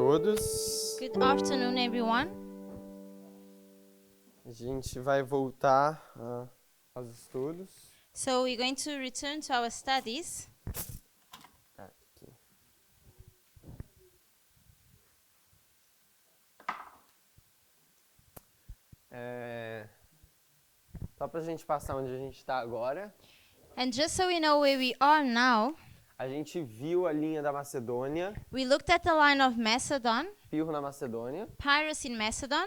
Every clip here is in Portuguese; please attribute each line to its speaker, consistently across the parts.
Speaker 1: todos.
Speaker 2: Good afternoon, everyone.
Speaker 1: A gente vai voltar aos estudos.
Speaker 2: So we're going to return to our studies.
Speaker 1: Aqui. Só para a gente passar onde a gente está agora,
Speaker 2: And just so we know where we are now,
Speaker 1: a gente viu a linha da Macedônia,
Speaker 2: we looked at the line of Macedon,
Speaker 1: Pirro na Macedônia,
Speaker 2: Pyrrhus in Macedon,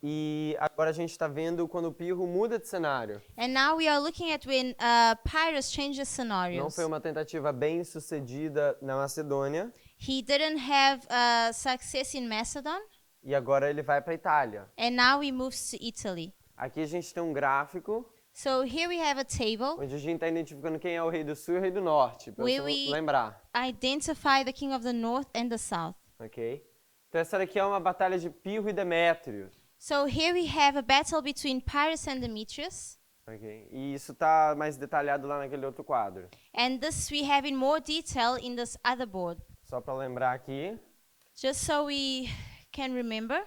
Speaker 1: e agora a gente está vendo quando o Pirro muda de cenário.
Speaker 2: and now we are looking at when Pyrrhus changes
Speaker 1: Não
Speaker 2: scenarios.
Speaker 1: foi uma tentativa bem sucedida na Macedônia,
Speaker 2: He didn't have success in Macedon,
Speaker 1: e agora ele vai para a Itália.
Speaker 2: and now he moves to Italy.
Speaker 1: Aqui a gente tem um gráfico
Speaker 2: So here we have a table
Speaker 1: onde a gente está identificando quem é o rei do sul e o rei do norte, para você
Speaker 2: Where we-
Speaker 1: lembrar,
Speaker 2: identify the king of the north and the south.
Speaker 1: ok? Então essa daqui é uma batalha de Pirro e Demétrio,
Speaker 2: So here we have a battle between Pyrrhus and Demetrius.
Speaker 1: ok? E isso está mais detalhado lá naquele outro quadro.
Speaker 2: And this we have in more detail in this other board.
Speaker 1: Só para lembrar aqui,
Speaker 2: Just so we can remember,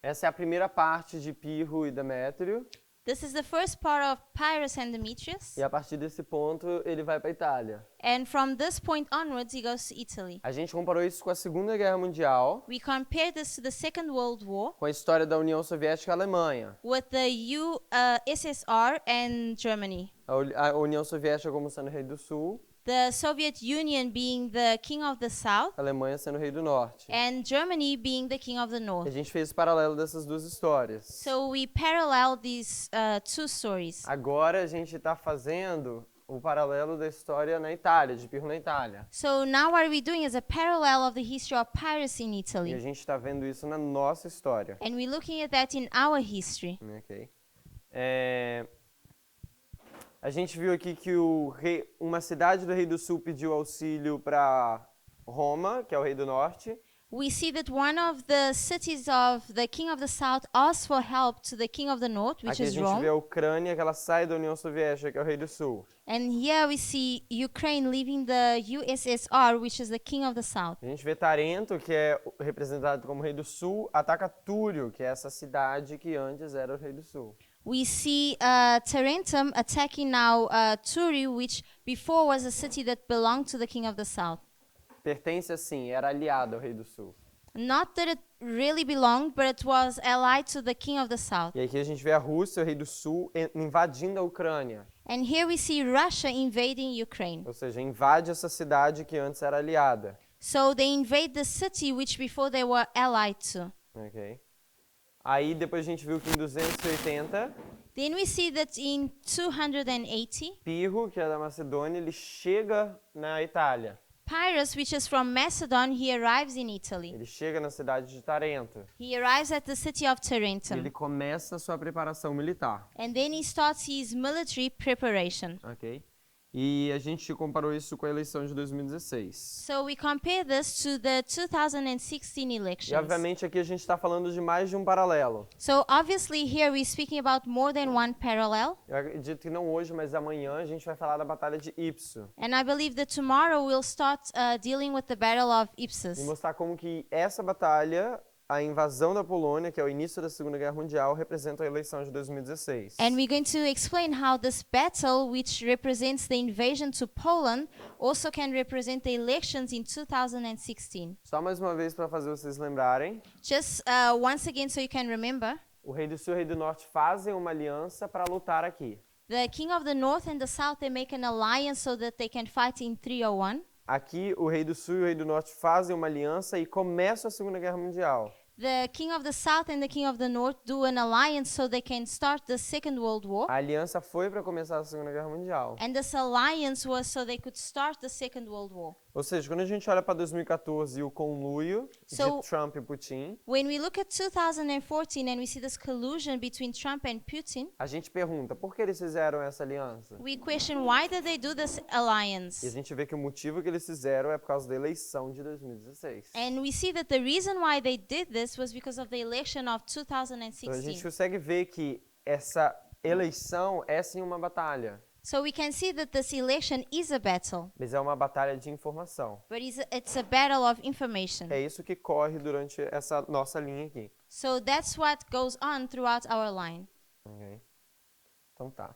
Speaker 1: essa é a primeira parte de Pirro e Demétrio,
Speaker 2: this is the first part of Pyrrhus and Demetrius.
Speaker 1: e a partir desse ponto ele vai para a Itália.
Speaker 2: And from this point onwards, he goes to Italy.
Speaker 1: A gente comparou isso com a Segunda Guerra Mundial,
Speaker 2: We compare this to the Second World War
Speaker 1: com a história da União Soviética e Alemanha.
Speaker 2: with the USSR and Germany.
Speaker 1: A União Soviética como sendo rei do sul,
Speaker 2: The Soviet Union being the king of the south
Speaker 1: a Alemanha sendo rei do norte.
Speaker 2: and Germany being the king of the
Speaker 1: A
Speaker 2: north.
Speaker 1: gente fez o paralelo dessas duas histórias.
Speaker 2: So we parallel these two stories.
Speaker 1: Agora a gente está fazendo o paralelo da história na Itália, de Pirro na Itália.
Speaker 2: So now what we're doing is a parallel of the history of Pyrrhus in
Speaker 1: E a
Speaker 2: Italy.
Speaker 1: gente está vendo isso na nossa história.
Speaker 2: And we're looking at that in our history.
Speaker 1: Ok? A gente viu aqui que uma cidade do rei do sul pediu auxílio para Roma, que é o rei do norte.
Speaker 2: We see that one of the cities of the king of the south asked for help to the king of the north, which
Speaker 1: Aqui a
Speaker 2: is
Speaker 1: gente vê
Speaker 2: Rome.
Speaker 1: a Ucrânia, que ela sai da União Soviética, que é o rei do sul.
Speaker 2: And here we see Ukraine leaving the USSR, which is the king of the south.
Speaker 1: A gente vê Tarento, que é representado como rei do sul, ataca Túrio, que é essa cidade que antes era o rei do sul.
Speaker 2: We see Tarentum attacking now Turi, which before was a city that belonged to the king of the south.
Speaker 1: Pertence assim, era aliado ao rei do sul.
Speaker 2: Not that it really belonged, but it was allied to the king of the south.
Speaker 1: E aqui a gente vê a Rússia, o rei do sul, invadindo a Ucrânia.
Speaker 2: And here we see Russia invading Ukraine.
Speaker 1: Ou seja, invade essa cidade que antes era aliada.
Speaker 2: So they invade the city which before they were allied to.
Speaker 1: Ok? Aí depois a gente viu que em 280,
Speaker 2: Then we see that in 280,
Speaker 1: Pirro, que é da Macedônia, ele chega na Itália.
Speaker 2: Pyrrhus, which is from Macedon, he arrives in Italy.
Speaker 1: Ele chega na cidade de Tarento.
Speaker 2: He arrives at the city of
Speaker 1: E
Speaker 2: Tarentum.
Speaker 1: ele começa a sua preparação militar.
Speaker 2: And then he starts his military preparation.
Speaker 1: Ok? E a gente comparou isso com a eleição de 2016.
Speaker 2: So we compare this to the 2016
Speaker 1: E
Speaker 2: elections.
Speaker 1: obviamente aqui a gente está falando de mais de um paralelo.
Speaker 2: So obviously here we're speaking about more than one parallel.
Speaker 1: Eu acredito que não hoje, mas amanhã a gente vai falar da Batalha de Ipso.
Speaker 2: And I believe that tomorrow we'll start dealing with the Battle of
Speaker 1: E
Speaker 2: Ipsus.
Speaker 1: mostrar como que essa batalha, a invasão da Polônia, que é o início da Segunda Guerra Mundial, representa a eleição de 2016.
Speaker 2: And we're going to explain how this battle, which represents the invasion to Poland, also can represent the elections in 2016.
Speaker 1: Só mais uma vez para fazer vocês lembrarem,
Speaker 2: Just once again so you can remember,
Speaker 1: o rei do sul e o rei do norte fazem uma aliança para lutar aqui.
Speaker 2: the king of the north and the south, they make an alliance so that they can fight in 301.
Speaker 1: Aqui, o rei do sul e o rei do norte fazem uma aliança e começam a Segunda Guerra Mundial.
Speaker 2: The king of the south and the king of the north do an alliance so they can start the Second World War.
Speaker 1: A aliança foi para começar a Segunda Guerra Mundial.
Speaker 2: And this alliance was so they could start the Second World War.
Speaker 1: Ou seja, quando a gente olha para 2014 e o conluio
Speaker 2: So-
Speaker 1: de Trump e Putin,
Speaker 2: When we look at 2014 and we see this collusion between Trump and Putin,
Speaker 1: a gente pergunta, por que eles fizeram essa aliança?
Speaker 2: we question why did they do this
Speaker 1: E a
Speaker 2: alliance?
Speaker 1: gente vê que o motivo que eles fizeram é por causa da eleição de 2016.
Speaker 2: And we see that the reason why they did this was because of the election of
Speaker 1: Então a gente
Speaker 2: 2016.
Speaker 1: consegue ver que essa eleição é sim uma batalha.
Speaker 2: So we can see that this election is a battle,
Speaker 1: mas é uma batalha de informação.
Speaker 2: but it's a battle of information.
Speaker 1: É isso que corre durante essa nossa linha aqui.
Speaker 2: So that's what goes on throughout our line.
Speaker 1: Ok? Então tá.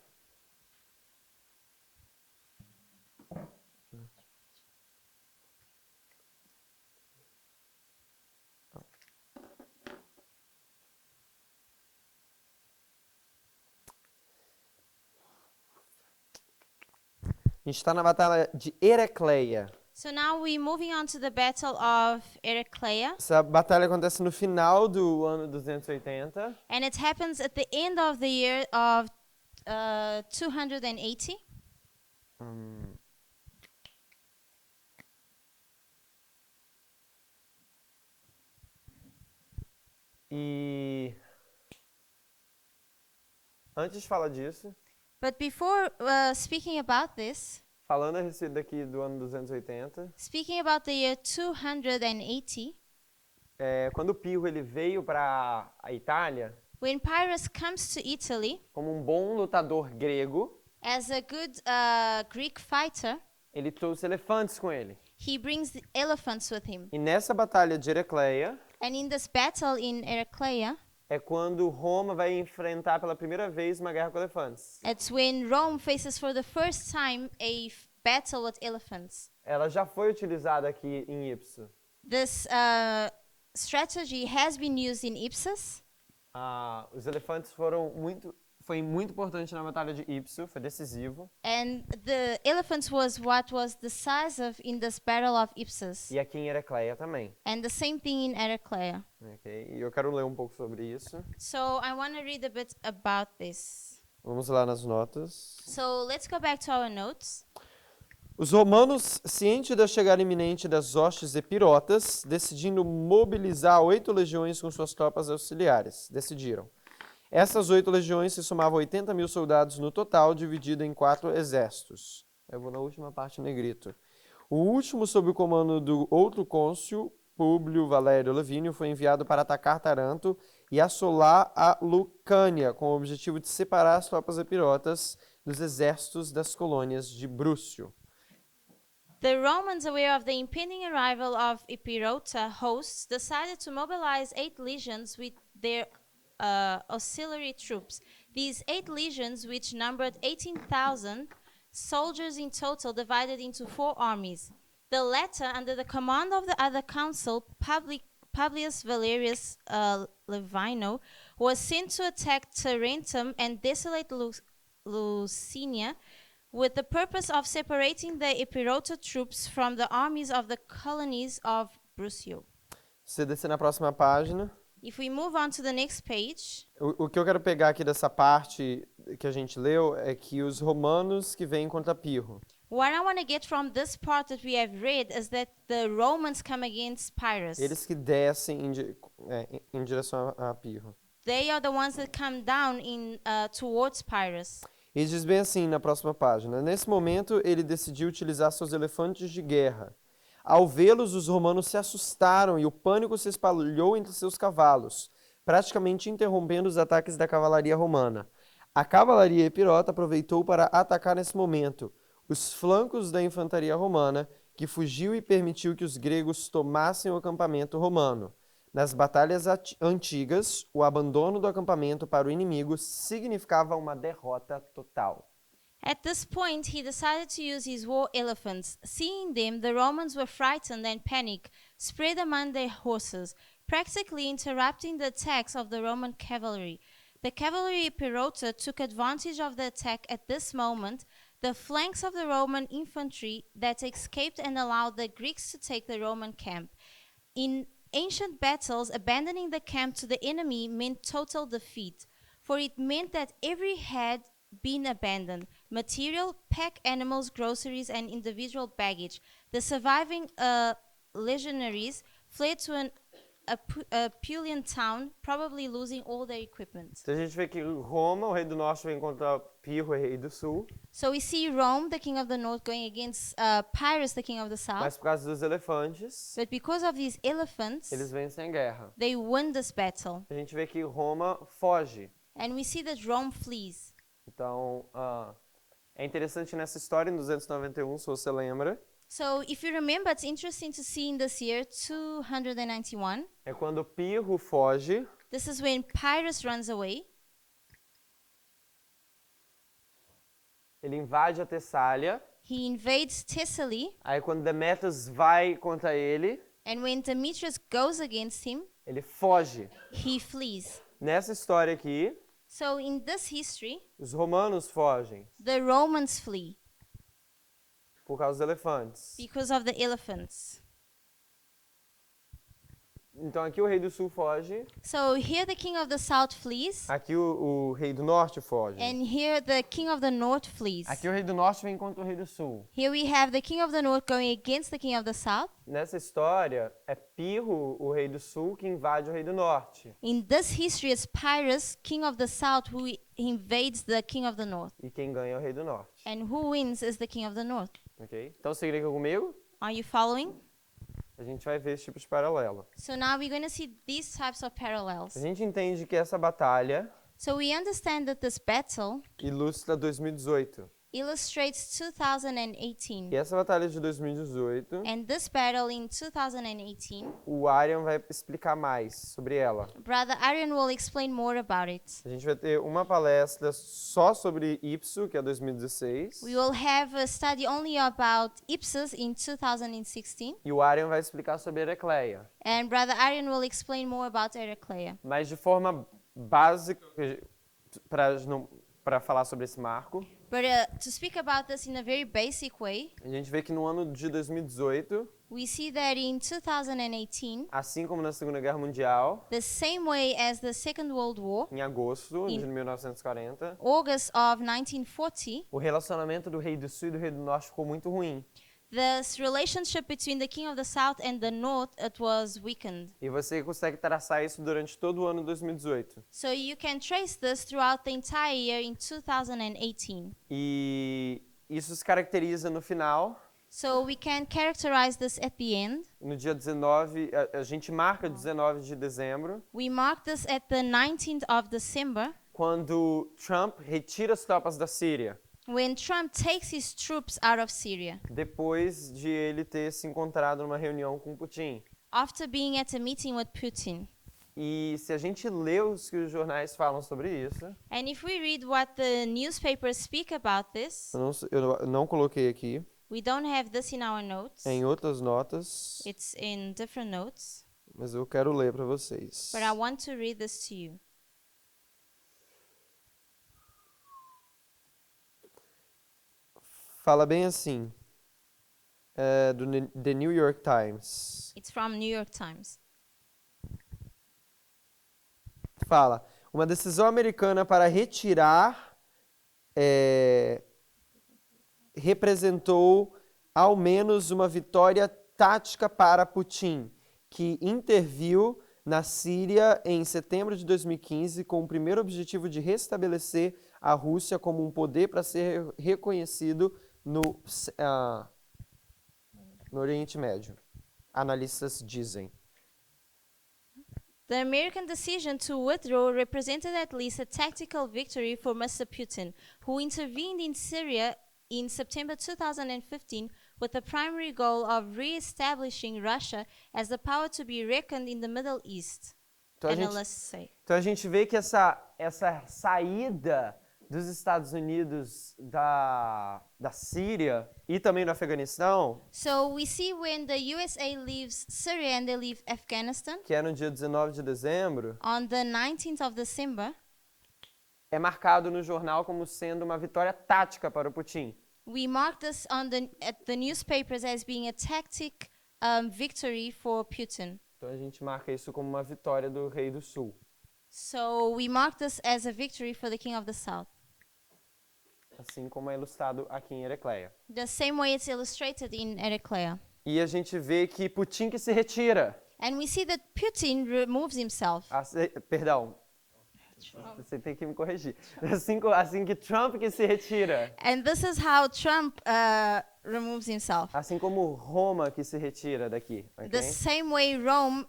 Speaker 1: A gente está na batalha de Heracleia.
Speaker 2: So now we're moving on to the battle of Heraclea,
Speaker 1: Essa batalha acontece no final do ano 280.
Speaker 2: and it happens at the end of the year of 280.
Speaker 1: E antes de falar disso,
Speaker 2: But before speaking about this,
Speaker 1: falando a respeito daqui do ano 280,
Speaker 2: speaking about the year 280,
Speaker 1: quando o Pirro ele veio para a Itália,
Speaker 2: when Pyrrhus comes to Italy
Speaker 1: como um bom lutador grego,
Speaker 2: as a good Greek fighter,
Speaker 1: ele trouxe elefantes com ele.
Speaker 2: he brings the elephants with him.
Speaker 1: E nessa batalha de Heracleia
Speaker 2: And in this battle in Heraclea,
Speaker 1: é quando Roma vai enfrentar pela primeira vez uma guerra com elefantes.
Speaker 2: it's when Rome faces for the first time a battle with elephants.
Speaker 1: Ela já foi utilizada aqui em Ipso.
Speaker 2: This strategy has been used in Ipsus.
Speaker 1: Os elefantes foi muito importante na batalha de Ipso, foi decisivo.
Speaker 2: And the elephants was what was decisive in this battle of Ipsus.
Speaker 1: E aqui em Heracleia também.
Speaker 2: And the same thing in Heraclea.
Speaker 1: Ok? E eu quero ler um pouco sobre isso.
Speaker 2: So I want to read a bit about this.
Speaker 1: Vamos lá nas notas.
Speaker 2: So let's go back to our notes.
Speaker 1: Os romanos, cientes da chegada iminente das hostes epirotas, decidindo mobilizar 8 legiões com suas tropas auxiliares, decidiram. Essas 8 legiões se somavam a 80.000 soldados no total, dividido em 4 exércitos. Eu vou na última parte, negrito. O último, sob o comando do outro cônsul, Públio Valério Lavínio, foi enviado para atacar Taranto e assolar a Lucânia, com o objetivo de separar as tropas epirotas dos exércitos das colônias de Brúcio.
Speaker 2: The Romans, aware of the impending arrival of Epirota hosts, decided to mobilize 8 legions with their auxiliary troops. These 8 legions, which numbered 18,000 soldiers in total, divided into 4 armies. The latter, under the command of the other consul, Publius Valerius Levino, was sent to attack Tarentum and desolate Luscinia, with the purpose of separating the Epirota troops from the armies of the colonies of Brusio.
Speaker 1: Se descer na próxima página.
Speaker 2: If we move on to the next page,
Speaker 1: O que eu quero pegar aqui dessa parte que a gente leu é que os romanos que vêm contra Pirro.
Speaker 2: what I want to get from this part that we have read is that the Romans come against Pyrrhus.
Speaker 1: Eles que descem em direção a Pirro.
Speaker 2: They are the ones that come down towards Pyrrhus.
Speaker 1: E diz bem assim na próxima página. Nesse momento, ele decidiu utilizar seus elefantes de guerra. Ao vê-los, os romanos se assustaram e o pânico se espalhou entre seus cavalos, praticamente interrompendo os ataques da cavalaria romana. A cavalaria epirota aproveitou para atacar nesse momento os flancos da infantaria romana, que fugiu e permitiu que os gregos tomassem o acampamento romano. Nas batalhas antigas, o abandono do acampamento para o inimigo significava uma derrota total.
Speaker 2: At this point, he decided to use his war elephants. Seeing them, the Romans were frightened and panicked, spread among their horses, practically interrupting the attacks of the Roman cavalry. The cavalry Epirota took advantage of the attack at this moment, the flanks of the Roman infantry that escaped and allowed the Greeks to take the Roman camp. In ancient battles, abandoning the camp to the enemy meant total defeat, for it meant that every had been abandoned: material, pack animals, groceries, and individual baggage. The surviving legionaries fled to an Apulian town, probably losing all their equipment.
Speaker 1: Então a gente vê que Roma, o rei do norte, vem contra Pirro, o rei do sul.
Speaker 2: So we see Rome, the king of the north, going against Pyrrhus, the king of the south.
Speaker 1: Mas por causa dos elefantes,
Speaker 2: But because of these elephants,
Speaker 1: eles vencem a guerra.
Speaker 2: they win this battle.
Speaker 1: A gente vê que Roma foge.
Speaker 2: And we see that Rome flees.
Speaker 1: Então, É interessante nessa história, em 291, se você lembra,
Speaker 2: So if you remember, it's interesting to see in this year 291.
Speaker 1: é quando Pirro foge,
Speaker 2: This is when Pyrrhus runs away.
Speaker 1: ele invade a Tessália,
Speaker 2: He invades Thessaly,
Speaker 1: aí quando Demétrios vai contra ele,
Speaker 2: and when Demetrius goes against him,
Speaker 1: ele foge.
Speaker 2: he flees.
Speaker 1: Nessa história aqui,
Speaker 2: So in this history,
Speaker 1: os romanos fogem
Speaker 2: the Romans flee
Speaker 1: por causa dos elefantes.
Speaker 2: because of the elephants.
Speaker 1: Então aqui o rei do sul foge,
Speaker 2: So here the king of the south flees,
Speaker 1: aqui o rei do norte foge.
Speaker 2: and here the king of the north flees.
Speaker 1: Aqui o rei do norte vem contra o rei do sul.
Speaker 2: Here we have the king of the north going against the king of the south.
Speaker 1: Nessa história, é Pirro, o rei do sul, que invade o rei do norte.
Speaker 2: In this history, it's Pyrrhus, king of the south, who invades the king of the north.
Speaker 1: E quem ganha é o rei do norte.
Speaker 2: And who wins is the king of the north.
Speaker 1: Ok? Então, seguindo aqui comigo,
Speaker 2: Are you following?
Speaker 1: a gente vai ver esse tipo de paralelo.
Speaker 2: So now we're going to see these types of parallels.
Speaker 1: A gente entende que essa batalha
Speaker 2: So we understand that this battle
Speaker 1: ilustra 2018.
Speaker 2: illustrates 2018.
Speaker 1: E essa batalha de 2018,
Speaker 2: And this battle in 2018,
Speaker 1: o Arian vai explicar mais sobre ela.
Speaker 2: Brother Arian will explain more about it.
Speaker 1: A gente vai ter uma palestra só sobre Ipso, que é 2016.
Speaker 2: We will have a study only about Ipsos in 2016.
Speaker 1: E o Arian vai explicar sobre Heracleia.
Speaker 2: And Brother Arian will explain more about Heraclea.
Speaker 1: Mas de forma básica, para falar sobre esse marco,
Speaker 2: But to speak about this in a very basic way,
Speaker 1: a gente vê que no ano de 2018,
Speaker 2: we see that in 2018,
Speaker 1: assim como na Segunda Guerra Mundial,
Speaker 2: the same way as the Second World War,
Speaker 1: em agosto de
Speaker 2: In-
Speaker 1: 1940,
Speaker 2: August of 1940,
Speaker 1: o relacionamento do rei do sul e do rei do norte ficou muito ruim.
Speaker 2: this relationship between the king of the south and the north, it was weakened.
Speaker 1: E você consegue traçar isso durante todo o ano de 2018.
Speaker 2: So you can trace this throughout the entire year in 2018.
Speaker 1: E isso se caracteriza no final.
Speaker 2: So we can characterize this at the end.
Speaker 1: No dia 19, a gente marca 19 de dezembro,
Speaker 2: We mark this at the 19th of December,
Speaker 1: quando Trump retira as tropas da Síria,
Speaker 2: when Trump takes his troops out of Syria,
Speaker 1: depois de ele ter se encontrado numa reunião com Putin.
Speaker 2: after being at a meeting with Putin.
Speaker 1: E se a gente lê os que os jornais falam sobre isso,
Speaker 2: And if we read what the newspapers speak about this,
Speaker 1: eu não coloquei aqui,
Speaker 2: we don't have this in our notes.
Speaker 1: é em outras notas,
Speaker 2: It's in different notes,
Speaker 1: mas eu quero ler para vocês.
Speaker 2: but I want to read this to you.
Speaker 1: Fala bem assim, do The New York Times.
Speaker 2: It's from New York Times.
Speaker 1: Fala, uma decisão americana para retirar representou ao menos uma vitória tática para Putin, que interviu na Síria em setembro de 2015 com o primeiro objetivo de restabelecer a Rússia como um poder para ser reconhecido no Oriente Médio. Analistas dizem.
Speaker 2: The American decision to withdraw represented at least a tactical victory for Mr. Putin, who intervened in Syria in September 2015 with the primary goal of re-establishing Russia as the power to be reckoned in the Middle East,
Speaker 1: Então
Speaker 2: analysts say.
Speaker 1: a gente vê que essa saída dos Estados Unidos da Síria e também do Afeganistão,
Speaker 2: So we see when the USA leaves Syria and they leave Afghanistan
Speaker 1: que é no dia 19 de dezembro,
Speaker 2: on the 19th of December,
Speaker 1: é marcado no jornal como sendo uma vitória tática para o Putin.
Speaker 2: we mark this on at the newspapers as being a tactic victory for Putin.
Speaker 1: Então a gente marca isso como uma vitória do rei do sul.
Speaker 2: So we mark this as a victory for the king of the south.
Speaker 1: Assim como é ilustrado aqui em Heracleia.
Speaker 2: The same way it's illustrated in Heraclea.
Speaker 1: E a gente vê que Putin que se retira.
Speaker 2: And we see that Putin removes himself.
Speaker 1: Perdão, você tem que me corrigir. Assim que Trump que se retira.
Speaker 2: And this is how Trump removes himself.
Speaker 1: Assim como Roma que se retira daqui. Ok?
Speaker 2: The same way Rome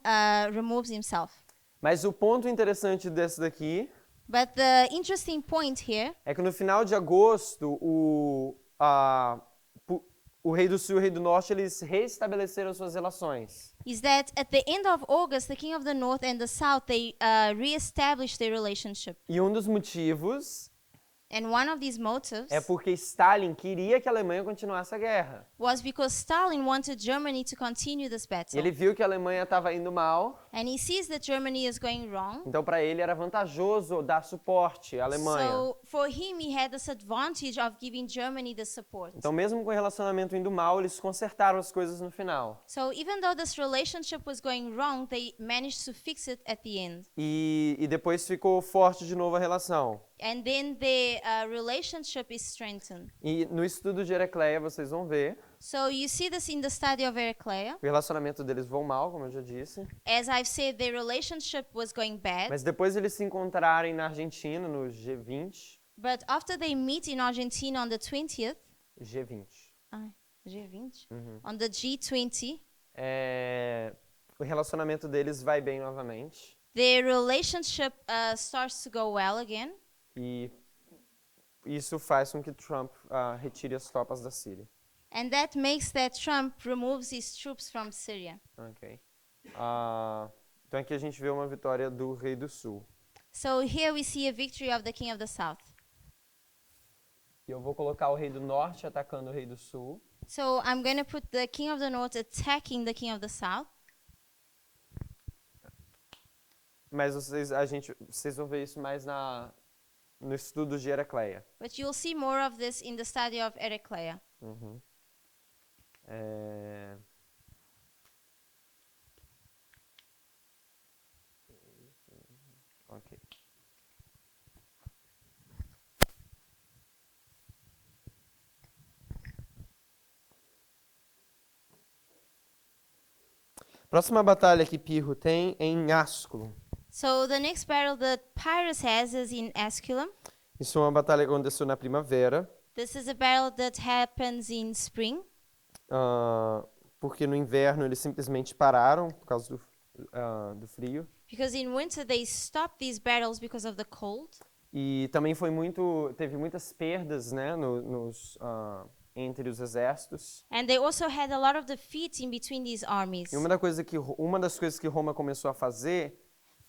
Speaker 2: removes himself.
Speaker 1: Mas o ponto interessante desse daqui
Speaker 2: But the interesting point here
Speaker 1: é que no final de agosto, o rei do sul e o rei do norte, eles reestabeleceram suas relações.
Speaker 2: is that at the end of August, the king of the north and the south, they reestablished their relationship.
Speaker 1: E um dos motivos
Speaker 2: And one of these motives
Speaker 1: é porque Stalin queria que a Alemanha continuasse a guerra.
Speaker 2: was because Stalin wanted Germany to continue this
Speaker 1: E
Speaker 2: battle.
Speaker 1: ele viu que a Alemanha estava indo mal,
Speaker 2: And he sees that Germany is going wrong.
Speaker 1: então para ele era vantajoso dar suporte à Alemanha.
Speaker 2: So for him, he had this advantage of giving Germany the support.
Speaker 1: Então mesmo com o relacionamento indo mal, eles consertaram as coisas no final.
Speaker 2: So even though this relationship was going wrong, they managed to fix it at the end.
Speaker 1: E depois ficou forte de novo a relação.
Speaker 2: And then the relationship is strengthened.
Speaker 1: E no estudo de Heracleia vocês vão ver,
Speaker 2: So you see this in the study of Heraclea.
Speaker 1: o relacionamento deles vão mal, como eu já disse.
Speaker 2: As I've said, their relationship was going bad.
Speaker 1: Mas depois eles se encontrarem na Argentina, no G20.
Speaker 2: But after they meet in Argentina on the 20th,
Speaker 1: G20.
Speaker 2: G20, on the G20,
Speaker 1: O relacionamento deles vai bem novamente.
Speaker 2: their relationship starts to go well again.
Speaker 1: E isso faz com que Trump retire as tropas da Síria.
Speaker 2: And that makes that Trump removes his troops from Syria.
Speaker 1: Ok. Então aqui a gente vê uma vitória do rei do sul.
Speaker 2: So here we see a victory of the king of the south.
Speaker 1: E eu vou colocar o rei do norte atacando o rei do sul.
Speaker 2: So I'm going to put the king of the north attacking the king of the south.
Speaker 1: Mas vocês vão ver isso mais no estudo de Heracleia.
Speaker 2: But you'll see more of this in the study of Heraclea.
Speaker 1: Ok. Próxima batalha que Pirro tem é em Asculo.
Speaker 2: So the next battle that Pyrrhus has is in Asculum.
Speaker 1: Isso é uma batalha que aconteceu na primavera,
Speaker 2: This is a battle that happens in spring.
Speaker 1: Porque no inverno eles simplesmente pararam por causa do frio.
Speaker 2: Because in winter they stop these battles because of the cold.
Speaker 1: E também teve muitas perdas, né, entre os exércitos.
Speaker 2: And they also had a lot of defeats in between these armies.
Speaker 1: E uma das coisas que Roma começou a fazer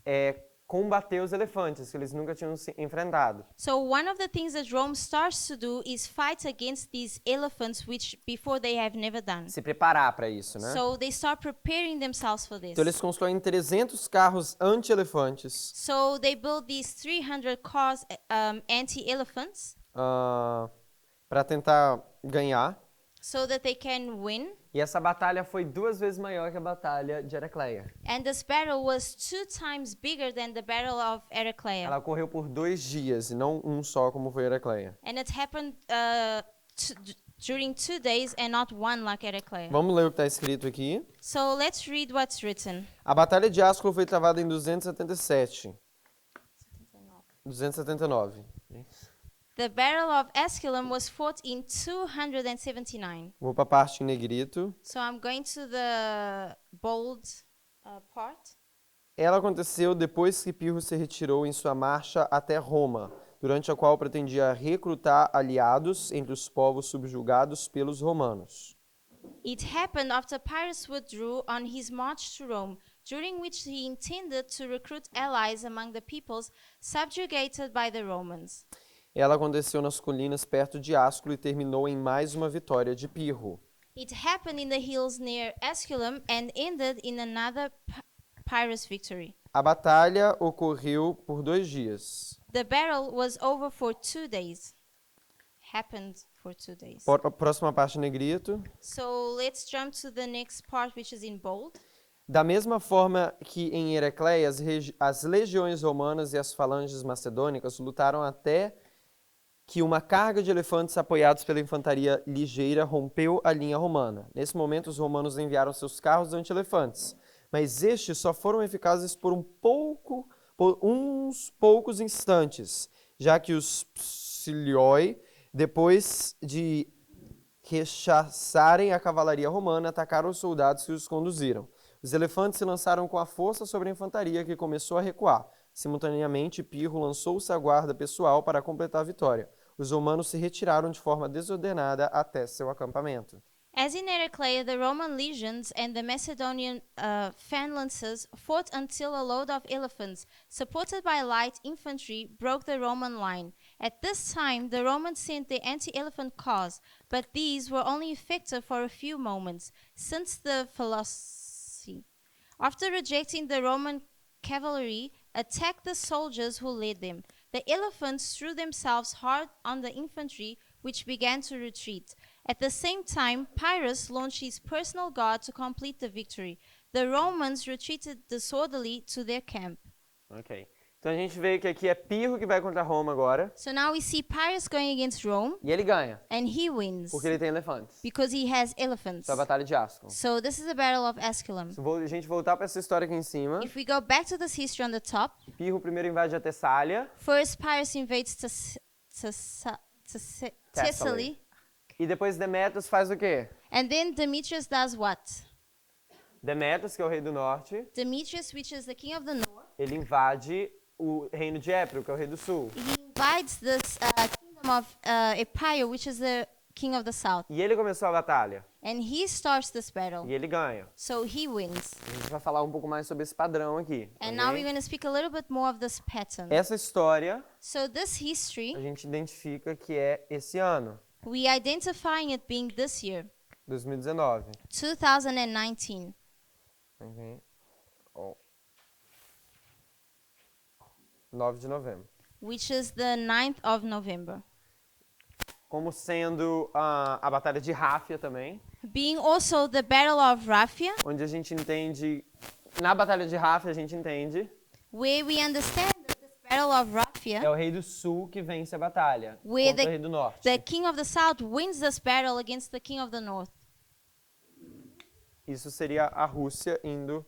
Speaker 1: é combater os elefantes, que eles nunca tinham se enfrentado.
Speaker 2: So one of the things that Rome starts to do is fight against these elephants, which before they have never done.
Speaker 1: Se preparar para isso, né?
Speaker 2: So they start preparing themselves for this.
Speaker 1: Então eles constroem 300 carros anti-elefantes
Speaker 2: So they build these 300 cars, anti-elephants,
Speaker 1: para tentar ganhar.
Speaker 2: so that they can win.
Speaker 1: E essa batalha foi 2 vezes maior que a batalha de Heracleia.
Speaker 2: And this battle was 2 times bigger than the battle of Heraclea.
Speaker 1: Ela ocorreu por 2 dias e não um só como foi Heracleia.
Speaker 2: And it happened during 2 days and not one like Heraclea.
Speaker 1: Vamos ler o que está escrito aqui.
Speaker 2: So let's read what's written.
Speaker 1: A batalha de Asculo foi travada em 277. 279.
Speaker 2: The battle of Asculum was fought in 279.
Speaker 1: Vou para a parte em negrito.
Speaker 2: So I'm going to the bold part.
Speaker 1: Ela aconteceu depois que Pirro se retirou em sua marcha até Roma, durante a qual pretendia recrutar aliados entre os povos subjugados pelos romanos.
Speaker 2: It happened after Pyrrhus withdrew on his march to Rome, during which he intended to recruit allies among the peoples subjugated by the Romans.
Speaker 1: Ela aconteceu nas colinas perto de Asculo e terminou em mais uma vitória de Pirro.
Speaker 2: It happened in the hills near Asculum and ended in another Pyrrhus victory.
Speaker 1: A batalha ocorreu por 2 dias.
Speaker 2: The battle was over for 2 days. Happened for 2 days.
Speaker 1: Próxima parte em negrito.
Speaker 2: So let's jump to the next part, which is in bold.
Speaker 1: Da mesma forma que em Heracleia, as legiões romanas e as falanges macedônicas lutaram até que uma carga de elefantes apoiados pela infantaria ligeira rompeu a linha romana. Nesse momento, os romanos enviaram seus carros anti-elefantes, mas estes só foram eficazes por uns poucos instantes, já que os psilioi, depois de rechaçarem a cavalaria romana, atacaram os soldados que os conduziram. Os elefantes se lançaram com a força sobre a infantaria, que começou a recuar. Simultaneamente, Pirro lançou-se à guarda pessoal para completar a vitória. Os romanos se retiraram de forma desordenada até seu acampamento.
Speaker 2: As in Heraclea, the Roman legions and the Macedonian phalanxes fought until a load of elephants, supported by light infantry, broke the Roman line. At this time, the Romans sent the anti-elephant cars, but these were only effective for a few moments, since the philosophy, after rejecting the Roman cavalry, attacked the soldiers who led them. The elephants threw themselves hard on the infantry, which began to retreat. At the same time, Pyrrhus launched his personal guard to complete the victory. The Romans retreated disorderly to their camp.
Speaker 1: Ok. Então a gente vê que aqui é Pirro que vai contra Roma agora.
Speaker 2: So now we see Pyrrhus going against Rome,
Speaker 1: E ele ganha,
Speaker 2: and he wins
Speaker 1: porque ele tem elefantes.
Speaker 2: because he has elephants.
Speaker 1: Isso é a Batalha de Ascalon.
Speaker 2: So this is the Battle of Asculum.
Speaker 1: Se a gente voltar para essa história aqui em cima,
Speaker 2: If we go back to this history on the top,
Speaker 1: Pirro primeiro invade a Tessália.
Speaker 2: first Pyrrhus invades Thessaly,
Speaker 1: E depois Demétrios faz o quê?
Speaker 2: and then Demetrius does what?
Speaker 1: Demétrios, que é o rei do norte,
Speaker 2: Demetrius, which is the king of the north,
Speaker 1: ele invade o reino de Épiro, que é o rei do sul.
Speaker 2: he invites this kingdom of Epirus, which is the king of the south,
Speaker 1: E ele começou a batalha.
Speaker 2: and he starts this battle.
Speaker 1: E ele ganha.
Speaker 2: So he wins.
Speaker 1: A gente vai falar um pouco mais sobre esse padrão aqui.
Speaker 2: And
Speaker 1: ok?
Speaker 2: now we're going to speak a little bit more of this pattern.
Speaker 1: Essa história,
Speaker 2: So this history,
Speaker 1: a gente identifica que é esse ano,
Speaker 2: we identifying it being this year,
Speaker 1: 2019.
Speaker 2: 2019,
Speaker 1: Ok? Ó. 9 de novembro.
Speaker 2: which is the 9th of November.
Speaker 1: Como sendo a Batalha de Ráfia também,
Speaker 2: Being also the Battle of Raphia,
Speaker 1: onde a gente entende, na Batalha de Ráfia a gente entende,
Speaker 2: where we understand that this Battle of
Speaker 1: é
Speaker 2: Raphia,
Speaker 1: o rei do sul que vence a batalha
Speaker 2: Where
Speaker 1: contra o rei do norte.
Speaker 2: the king of the south wins this battle against the king of the north.
Speaker 1: Isso seria a Rússia indo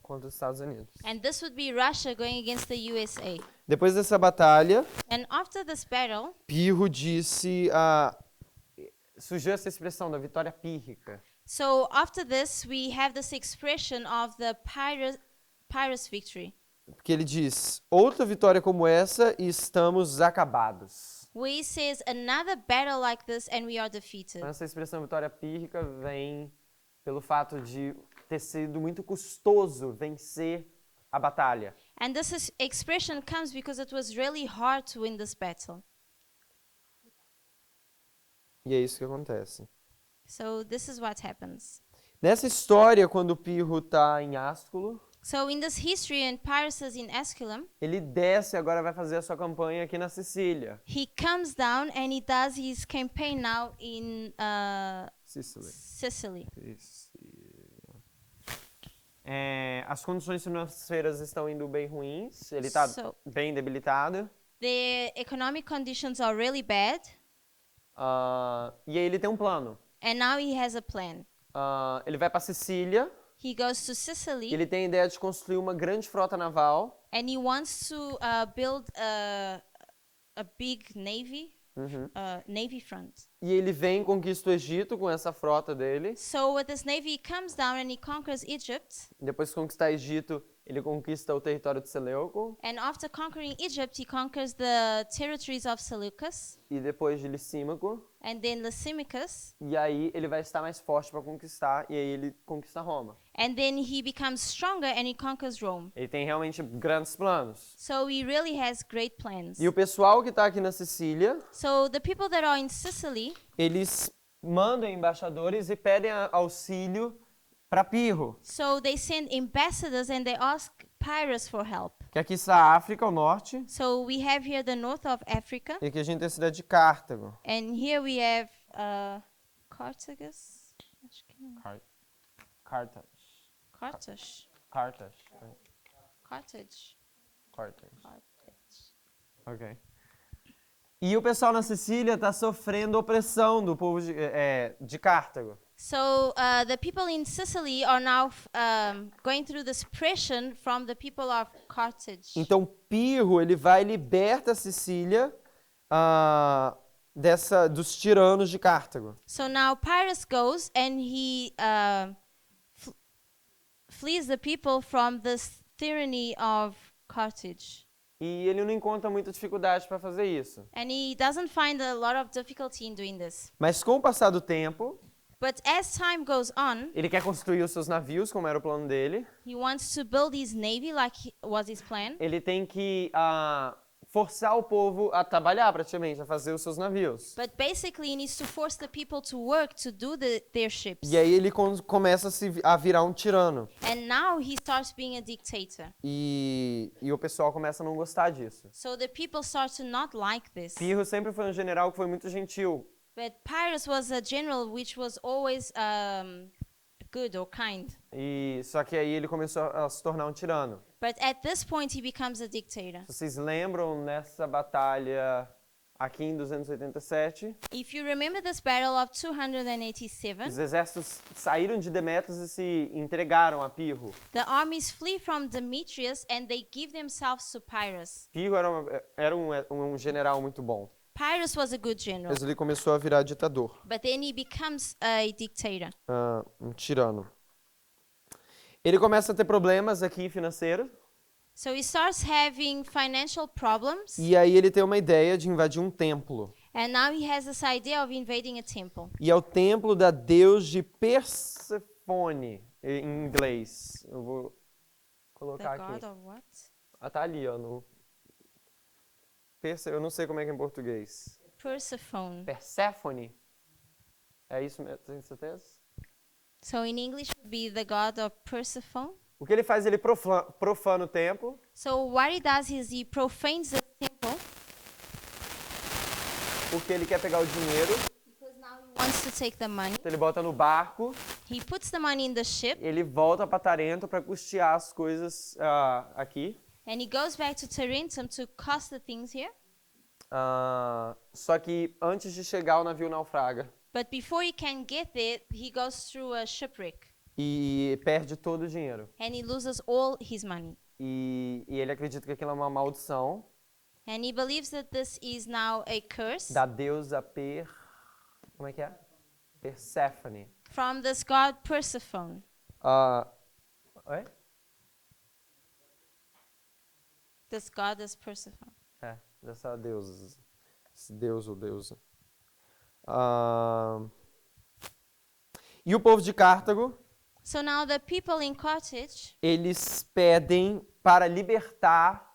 Speaker 1: contra os Estados Unidos.
Speaker 2: And this would be Russia going against the USA.
Speaker 1: Depois dessa batalha,
Speaker 2: And after this battle,
Speaker 1: Pirro disse, surgiu essa expressão da vitória pírrica.
Speaker 2: so after this, we have this expression of the Pyrrhus victory,
Speaker 1: Porque ele diz, outra vitória como essa e estamos acabados.
Speaker 2: where he says, another battle like this and we are defeated.
Speaker 1: Então, essa expressão vitória pírrica vem pelo fato de ter sido muito custoso vencer a batalha.
Speaker 2: And this expression comes because it was really hard to win this battle.
Speaker 1: E é isso que acontece.
Speaker 2: So this is what happens.
Speaker 1: Nessa história, quando Pirro está em Asculo,
Speaker 2: So in this history, and Pyrrhus is in Asculum,
Speaker 1: ele desce e agora vai fazer a sua campanha aqui na Sicília.
Speaker 2: he comes down and he does his campaign now in
Speaker 1: Sicily.
Speaker 2: Sicily.
Speaker 1: As condições financeiras estão indo bem ruins, ele está
Speaker 2: So-
Speaker 1: bem debilitado.
Speaker 2: The economic conditions are really bad,
Speaker 1: E aí ele tem um plano.
Speaker 2: and now he has a plan.
Speaker 1: Ele vai para Sicília,
Speaker 2: He goes to Sicily,
Speaker 1: ele tem a ideia de construir uma grande frota naval.
Speaker 2: and he wants to build a big navy, navy front.
Speaker 1: E ele vem e conquista o Egito com essa frota dele.
Speaker 2: So with this navy, he comes down and he conquers Egypt.
Speaker 1: Depois de conquistar Egito, ele conquista o território de Seleuco.
Speaker 2: And after conquering Egypt, he conquers the territories of Seleucus
Speaker 1: E depois de Licímaco.
Speaker 2: and then Lysimachus.
Speaker 1: E aí ele vai estar mais forte para conquistar. E aí ele conquista Roma.
Speaker 2: And then he becomes stronger and he conquers Rome.
Speaker 1: Ele tem realmente grandes planos.
Speaker 2: So he really has great plans.
Speaker 1: E o pessoal que está aqui na Sicília,
Speaker 2: So the people that are in Sicily,
Speaker 1: eles mandam embaixadores e pedem auxílio para Pirro.
Speaker 2: so they send ambassadors and they ask Pyrrhus for help.
Speaker 1: Que aqui está a África, o norte.
Speaker 2: So we have here the north of Africa,
Speaker 1: E aqui a gente tem a cidade de Cartago.
Speaker 2: and here we have Carthages.
Speaker 1: Carthage.
Speaker 2: Carthage.
Speaker 1: Carthage.
Speaker 2: Carthage.
Speaker 1: Carthage.
Speaker 2: Carthage.
Speaker 1: Ok. E o pessoal na Sicília está sofrendo opressão do povo de Cartago.
Speaker 2: So the people in Sicily are now going through this pressure from the people of Carthage.
Speaker 1: Então Pirro ele vai e liberta a Sicília dos tiranos de Cartago.
Speaker 2: So now Pyrrhus goes and he flees the people from this tyranny of Carthage.
Speaker 1: E ele não encontra muita dificuldade para fazer isso.
Speaker 2: And he doesn't find a lot of difficulty in doing this.
Speaker 1: Mas com o passar do tempo,
Speaker 2: But as time goes on,
Speaker 1: ele quer construir os seus navios, como era o plano dele.
Speaker 2: he wants to build his navy like was his plan.
Speaker 1: Ele tem que forçar o povo a trabalhar, praticamente, a fazer os seus navios.
Speaker 2: But basically, he needs to force the people to work to do their ships.
Speaker 1: E aí ele começa a virar um tirano.
Speaker 2: And now he starts being a dictator.
Speaker 1: E o pessoal começa a não gostar disso.
Speaker 2: So the people start to not like this.
Speaker 1: Pirro sempre foi um general que foi muito gentil.
Speaker 2: But Pyrrhus was a general which was always good or kind.
Speaker 1: E só que aí ele começou a se tornar um tirano.
Speaker 2: But at this point, he becomes a dictator.
Speaker 1: Vocês lembram nessa batalha aqui em 287?
Speaker 2: If you remember this battle of 287,
Speaker 1: Os exércitos saíram de Demétrios e se entregaram a Pirro.
Speaker 2: the armies flee from Demetrius and they give themselves to Pyrrhus.
Speaker 1: Pirro era um general muito bom,
Speaker 2: Pyrrhus was a good general,
Speaker 1: mas ele começou a virar ditador,
Speaker 2: but then he becomes a dictator.
Speaker 1: um tirano. Ele começa a ter problemas aqui financeiros,
Speaker 2: So he starts having financial problems,
Speaker 1: e aí ele tem uma ideia de invadir um templo.
Speaker 2: and now he has this idea of invading a temple.
Speaker 1: E é o templo da deusa Perséfone, em inglês. Eu vou
Speaker 2: The
Speaker 1: colocar
Speaker 2: god
Speaker 1: aqui.
Speaker 2: of what?
Speaker 1: Tá ali, ó. Eu não sei como é que é em português.
Speaker 2: Persephone.
Speaker 1: Perséfone? É isso mesmo? Tem certeza?
Speaker 2: So in English would be the god of Persephone.
Speaker 1: O que ele faz? Ele profana o templo.
Speaker 2: So what he does is he profanes the temple
Speaker 1: Porque ele quer pegar o dinheiro.
Speaker 2: because now he wants to take the money.
Speaker 1: Então ele bota no barco.
Speaker 2: He puts the money in the ship
Speaker 1: Ele volta para Tarento para custear as coisas aqui.
Speaker 2: and he goes back to Tarentum to cost the things here.
Speaker 1: Só que antes de chegar, o navio naufraga.
Speaker 2: But before he can get there, he goes through a shipwreck
Speaker 1: E perde todo o dinheiro.
Speaker 2: and he loses all his money.
Speaker 1: E ele acredita que aquilo é uma maldição
Speaker 2: And he believes that this is now a curse
Speaker 1: da deusa Como é que é? Perséfone.
Speaker 2: from this god Persephone.
Speaker 1: Oi?
Speaker 2: This goddess Persephone.
Speaker 1: Dessa deusa. Esse deus ou deusa. E o povo de Cartago,
Speaker 2: So now the people in Carthage,
Speaker 1: eles pedem para libertar.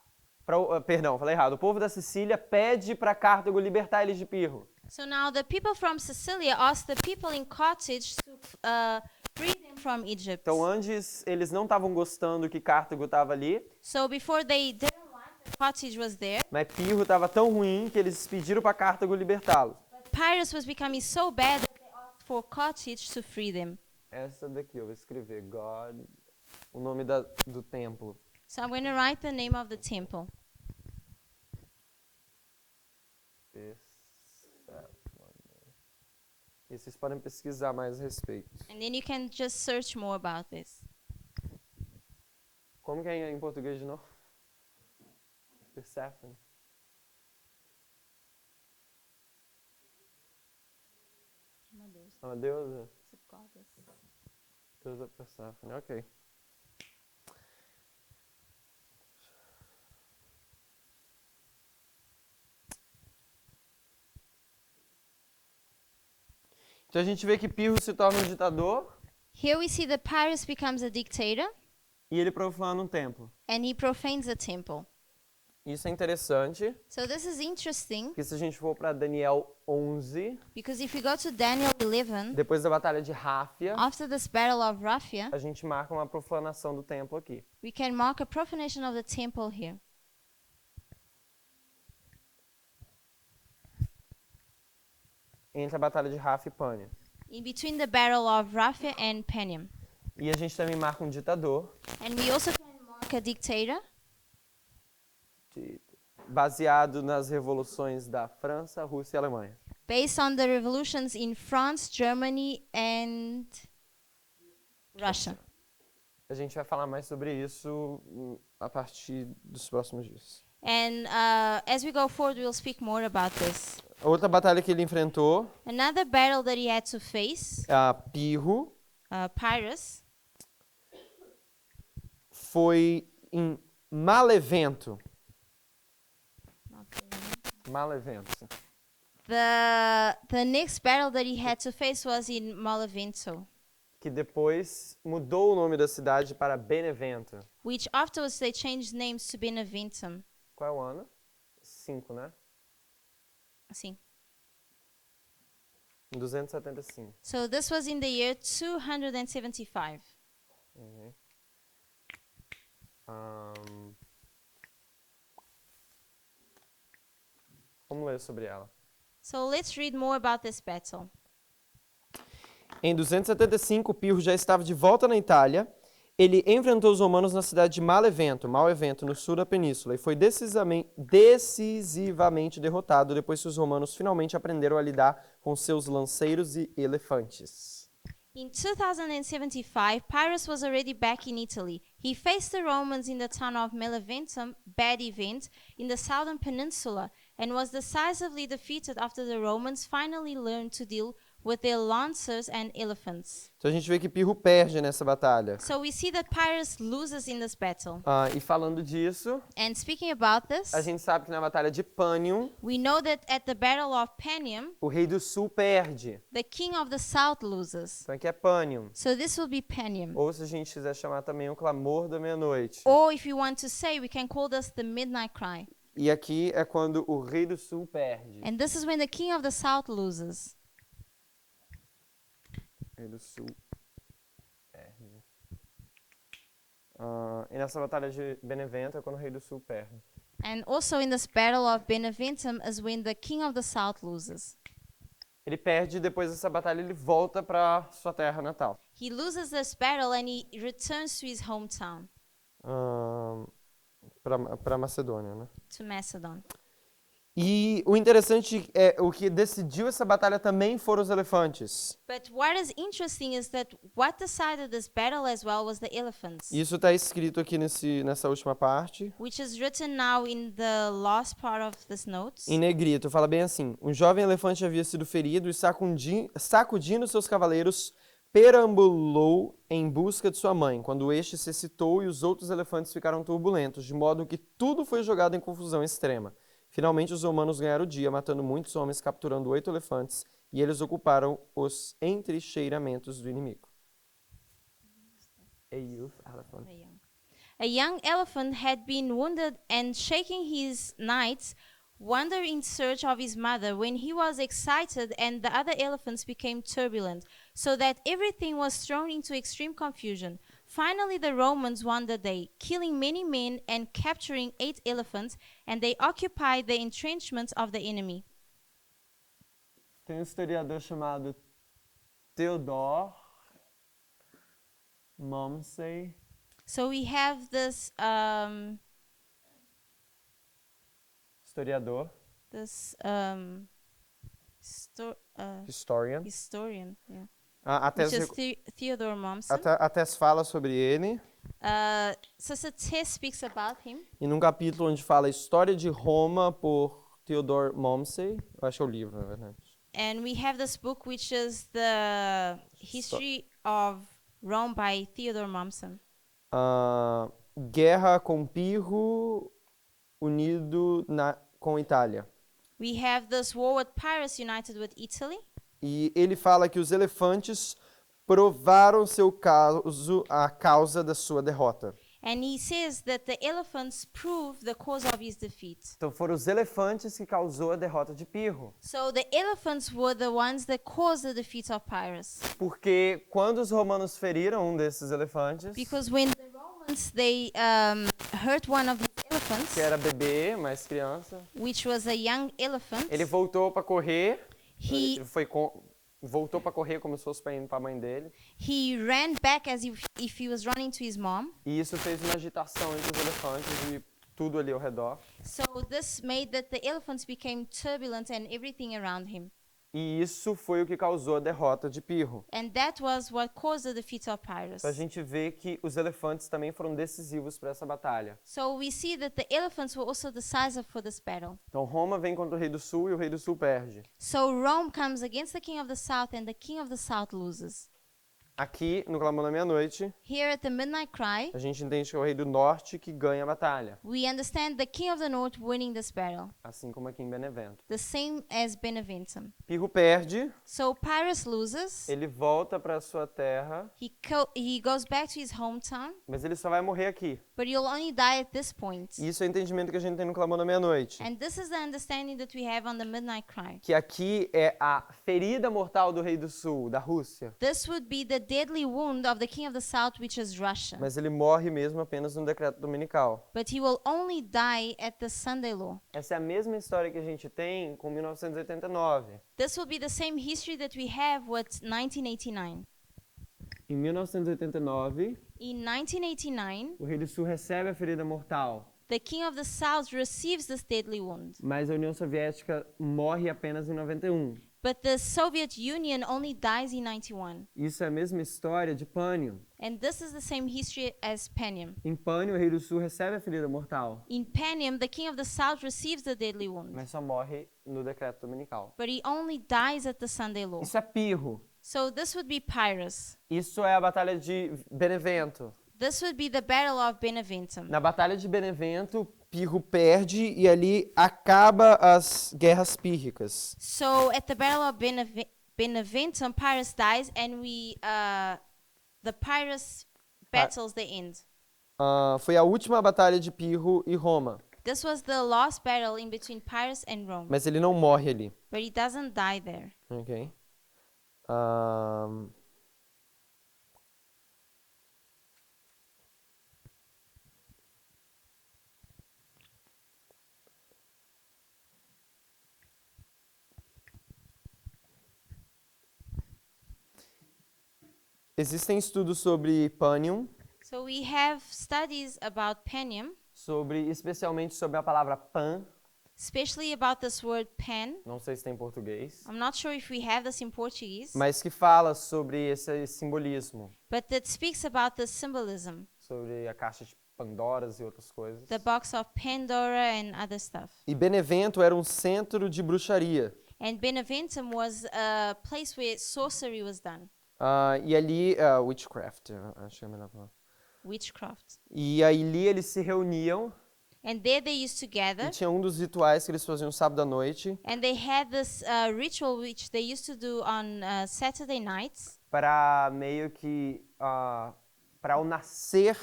Speaker 1: Perdão, falei errado. O povo da Sicília pede para Cartago libertar eles de Pirro.
Speaker 2: so now the people from Sicilia ask the people in Carthage to free them from Egypt.
Speaker 1: Então, antes, eles não estavam gostando que Cartago estava ali,
Speaker 2: So before they didn't like that Carthage was there,
Speaker 1: mas Pirro estava tão ruim que eles pediram para Cartago libertá-los.
Speaker 2: but Pyrrhus was becoming so bad that they asked for Carthage to free them.
Speaker 1: Essa daqui, eu vou escrever God, o nome do templo.
Speaker 2: So I'm going to write the name of the temple.
Speaker 1: E vocês podem pesquisar mais a respeito.
Speaker 2: And then you can just search more about this.
Speaker 1: Como que é em português de novo? Perséfone. É uma deusa? Deusa Perséfone, ok. Então a gente vê que Pirro se torna um ditador
Speaker 2: Here we see that Pyrrhus becomes a dictator
Speaker 1: e ele profana um templo.
Speaker 2: and he profanes the temple.
Speaker 1: Isso é interessante,
Speaker 2: So this is interesting
Speaker 1: porque se a gente for para Daniel 11,
Speaker 2: because if we go to Daniel 11,
Speaker 1: depois da batalha de Ráfia,
Speaker 2: after this battle of Raphia,
Speaker 1: a gente marca uma profanação do templo aqui.
Speaker 2: we can mark a profanation of the temple here.
Speaker 1: Entre a batalha de Ráfia e Pânia.
Speaker 2: In between the battle of Raphia and Panium.
Speaker 1: E a gente também marca um ditador
Speaker 2: And we also can mark a dictator
Speaker 1: baseado nas revoluções da França, Rússia e Alemanha.
Speaker 2: based on the revolutions in France, Germany, and Russia.
Speaker 1: A gente vai falar mais sobre isso a partir dos próximos dias.
Speaker 2: And as we go forward, we'll speak more about this.
Speaker 1: A outra batalha que ele enfrentou,
Speaker 2: Another battle that he had to face,
Speaker 1: a Pirro,
Speaker 2: Pyrrhus,
Speaker 1: foi em Malevento. Malevento.
Speaker 2: The next battle that he had to face was in Malevento,
Speaker 1: Que depois mudou o nome da cidade para Benevento.
Speaker 2: which afterwards they changed names to Beneventum.
Speaker 1: Qual é o ano? 5, né?
Speaker 2: Assim.
Speaker 1: 275.
Speaker 2: So this was in the year 275.
Speaker 1: Vamos ler sobre ela.
Speaker 2: So let's read more about this battle.
Speaker 1: Em 275, Pirro já estava de volta na Itália. Ele enfrentou os romanos na cidade de Malevento, no sul da península, e foi decisivamente derrotado depois que os romanos finalmente aprenderam a lidar com seus lanceiros e elefantes.
Speaker 2: In 2075, Pyrrhus was already back in Italy. He faced the Romans in the town of Maleventum, bad event, in the southern peninsula, and was decisively defeated after the Romans finally learned to deal with their lancers and elephants.
Speaker 1: Então a gente vê que Pirro perde nessa batalha.
Speaker 2: So we see that Pyrrhus loses in this battle.
Speaker 1: E falando disso,
Speaker 2: And speaking about this,
Speaker 1: a gente sabe que na batalha de Panium,
Speaker 2: we know that at the Battle of Panium,
Speaker 1: o rei do sul perde.
Speaker 2: the king of the south loses.
Speaker 1: Então aqui é Panium.
Speaker 2: So this will be Panium.
Speaker 1: Ou se a gente quiser chamar também o clamor da meia-noite.
Speaker 2: Or if you want to say, we can call this the midnight cry.
Speaker 1: E aqui é quando o rei do sul perde.
Speaker 2: And this is when the king of the south loses.
Speaker 1: Rei do sul perde. E nessa batalha de Benevento é quando o rei do sul perde.
Speaker 2: And also in this battle of Beneventum is when the king of the south loses.
Speaker 1: Ele perde e depois dessa batalha ele volta para sua terra natal.
Speaker 2: He loses this battle and he returns to his hometown,
Speaker 1: Para Macedônia, né?
Speaker 2: to Macedon.
Speaker 1: E o interessante é o que decidiu essa batalha também foram os elefantes.
Speaker 2: But what is interesting is that what decided this battle as well was the elephants,
Speaker 1: Isso está escrito aqui nessa última parte.
Speaker 2: which is written now in the last part of this notes.
Speaker 1: Em negrito, fala bem assim: um jovem elefante havia sido ferido e sacudindo seus cavaleiros, perambulou em busca de sua mãe, quando este se excitou e os outros elefantes ficaram turbulentos, de modo que tudo foi jogado em confusão extrema. Finalmente, os romanos ganharam o dia, matando muitos homens, capturando 8 elefantes, e eles ocuparam os entrincheiramentos do inimigo. A youth elephant.
Speaker 2: A young elephant had been wounded and shaking his knights, wandered in search of his mother when he was excited and the other elephants became turbulent, so that everything was thrown into extreme confusion. Finally, the Romans won the day, killing many men and capturing 8 elephants, and they occupied the entrenchments of the enemy.
Speaker 1: Tem um historiador chamado Theodore Momsey.
Speaker 2: So we have this
Speaker 1: Historiador, historian.
Speaker 2: historian, yeah,
Speaker 1: Até
Speaker 2: which is Theodore Mommsen.
Speaker 1: até fala sobre ele.
Speaker 2: Sister Tess speaks about him.
Speaker 1: E num capítulo onde fala História de Roma por Theodore Momsey, eu acho que é o livro, na verdade.
Speaker 2: And we have this book, which is the History of Rome by Theodore Mommsen.
Speaker 1: Guerra com Pirro unido com Itália.
Speaker 2: We have this war with Pyrrhus united with Italy.
Speaker 1: E ele fala que os elefantes provaram a causa da sua derrota.
Speaker 2: And he says that the elephants prove the cause of his defeat.
Speaker 1: Então foram os elefantes que causou a derrota de Pirro.
Speaker 2: So the elephants were the ones that caused the defeat of Pyrrhus.
Speaker 1: Porque quando os romanos feriram um desses elefantes,
Speaker 2: Because when the Romans they hurt one of these elephants,
Speaker 1: que era bebê, mais criança,
Speaker 2: which was a young elephant,
Speaker 1: ele voltou para correr.
Speaker 2: he
Speaker 1: Voltou para correr como se fosse para ir para a mãe dele.
Speaker 2: he ran back as if he was running to his mom.
Speaker 1: E isso fez uma agitação entre os elefantes e tudo ali ao redor.
Speaker 2: So this made that the elephants became turbulent and everything around him.
Speaker 1: E isso foi o que causou a derrota de Pirro.
Speaker 2: And that was what caused the defeat of Pyrrhus.
Speaker 1: Então a gente vê que os elefantes também foram decisivos para essa batalha.
Speaker 2: So we see that the elephants were also decisive for this battle.
Speaker 1: Então Roma vem contra o rei do sul e o rei do sul perde.
Speaker 2: So Rome comes against the king of the south and the king of the south loses.
Speaker 1: Aqui, no Clamor da Meia-Noite,
Speaker 2: here at the midnight cry,
Speaker 1: a gente entende que é o rei do norte que ganha a batalha,
Speaker 2: we understand the king of the north winning this battle,
Speaker 1: assim como aqui em Benevento.
Speaker 2: the same as Beneventum.
Speaker 1: Pirro perde,
Speaker 2: So Pyrrhus loses.
Speaker 1: ele volta para sua terra,
Speaker 2: He goes back to his hometown,
Speaker 1: mas ele só vai morrer aqui.
Speaker 2: but he'll only die at this point.
Speaker 1: Isso é o entendimento que a gente tem no Clamor da Meia-Noite.
Speaker 2: And this is the understanding that we have on the midnight cry.
Speaker 1: Que aqui é a ferida mortal do rei do sul, da Rússia.
Speaker 2: This would be the deadly wound of the king of the south, which is Russia.
Speaker 1: Mas ele morre mesmo apenas no decreto dominical.
Speaker 2: But he will only die at the Sunday law.
Speaker 1: Essa é a mesma história que a gente tem com 1989.
Speaker 2: This will be the same history that we have with 1989.
Speaker 1: Em 1989,
Speaker 2: In 1989,
Speaker 1: o rei do sul recebe a ferida mortal,
Speaker 2: the king of the south receives this deadly wound.
Speaker 1: mas a União Soviética morre apenas em 91.
Speaker 2: But the Soviet Union only dies in 91.
Speaker 1: Isso é a mesma história de Pânio.
Speaker 2: And this is the same history as Panium.
Speaker 1: Em Pânio, o rei do sul recebe a ferida mortal,
Speaker 2: In Panium, the king of the south receives the deadly wound.
Speaker 1: mas só morre no decreto dominical.
Speaker 2: But he only dies at the Sunday law.
Speaker 1: Isso é Pirro.
Speaker 2: So this would be Pyrrhus.
Speaker 1: Isso é a batalha de Benevento.
Speaker 2: This would be the Battle of Beneventum.
Speaker 1: Na batalha de Benevento, Pirro perde e ali acaba as guerras pírricas.
Speaker 2: So at the Battle of Beneventum, Pyrrhus dies, and the Pyrrhus battles the end.
Speaker 1: Foi a última batalha de Pirro e Roma,
Speaker 2: This was the last battle in between Pyrrhus and Rome,
Speaker 1: mas ele não morre ali.
Speaker 2: but he doesn't die there.
Speaker 1: Ok? Existem estudos sobre Panium,
Speaker 2: So we have studies about Panium,
Speaker 1: especialmente sobre a palavra pan.
Speaker 2: especially about this word pan.
Speaker 1: Não sei se tem em português,
Speaker 2: I'm not sure if we have this in Portuguese,
Speaker 1: mas que fala sobre esse simbolismo,
Speaker 2: but that speaks about the symbolism,
Speaker 1: sobre a caixa de Pandoras e outras coisas.
Speaker 2: the box of Pandora and other stuff.
Speaker 1: E Benevento era um centro de bruxaria.
Speaker 2: And Beneventum was a place where sorcery was done,
Speaker 1: E ali, witchcraft, acho que é a melhor palavra.
Speaker 2: witchcraft.
Speaker 1: E ali eles se reuniam
Speaker 2: And there they used to gather,
Speaker 1: e tinha um dos rituais que eles faziam sábado à noite
Speaker 2: and they had this ritual which they used to do on Saturday nights
Speaker 1: para meio que para o nascer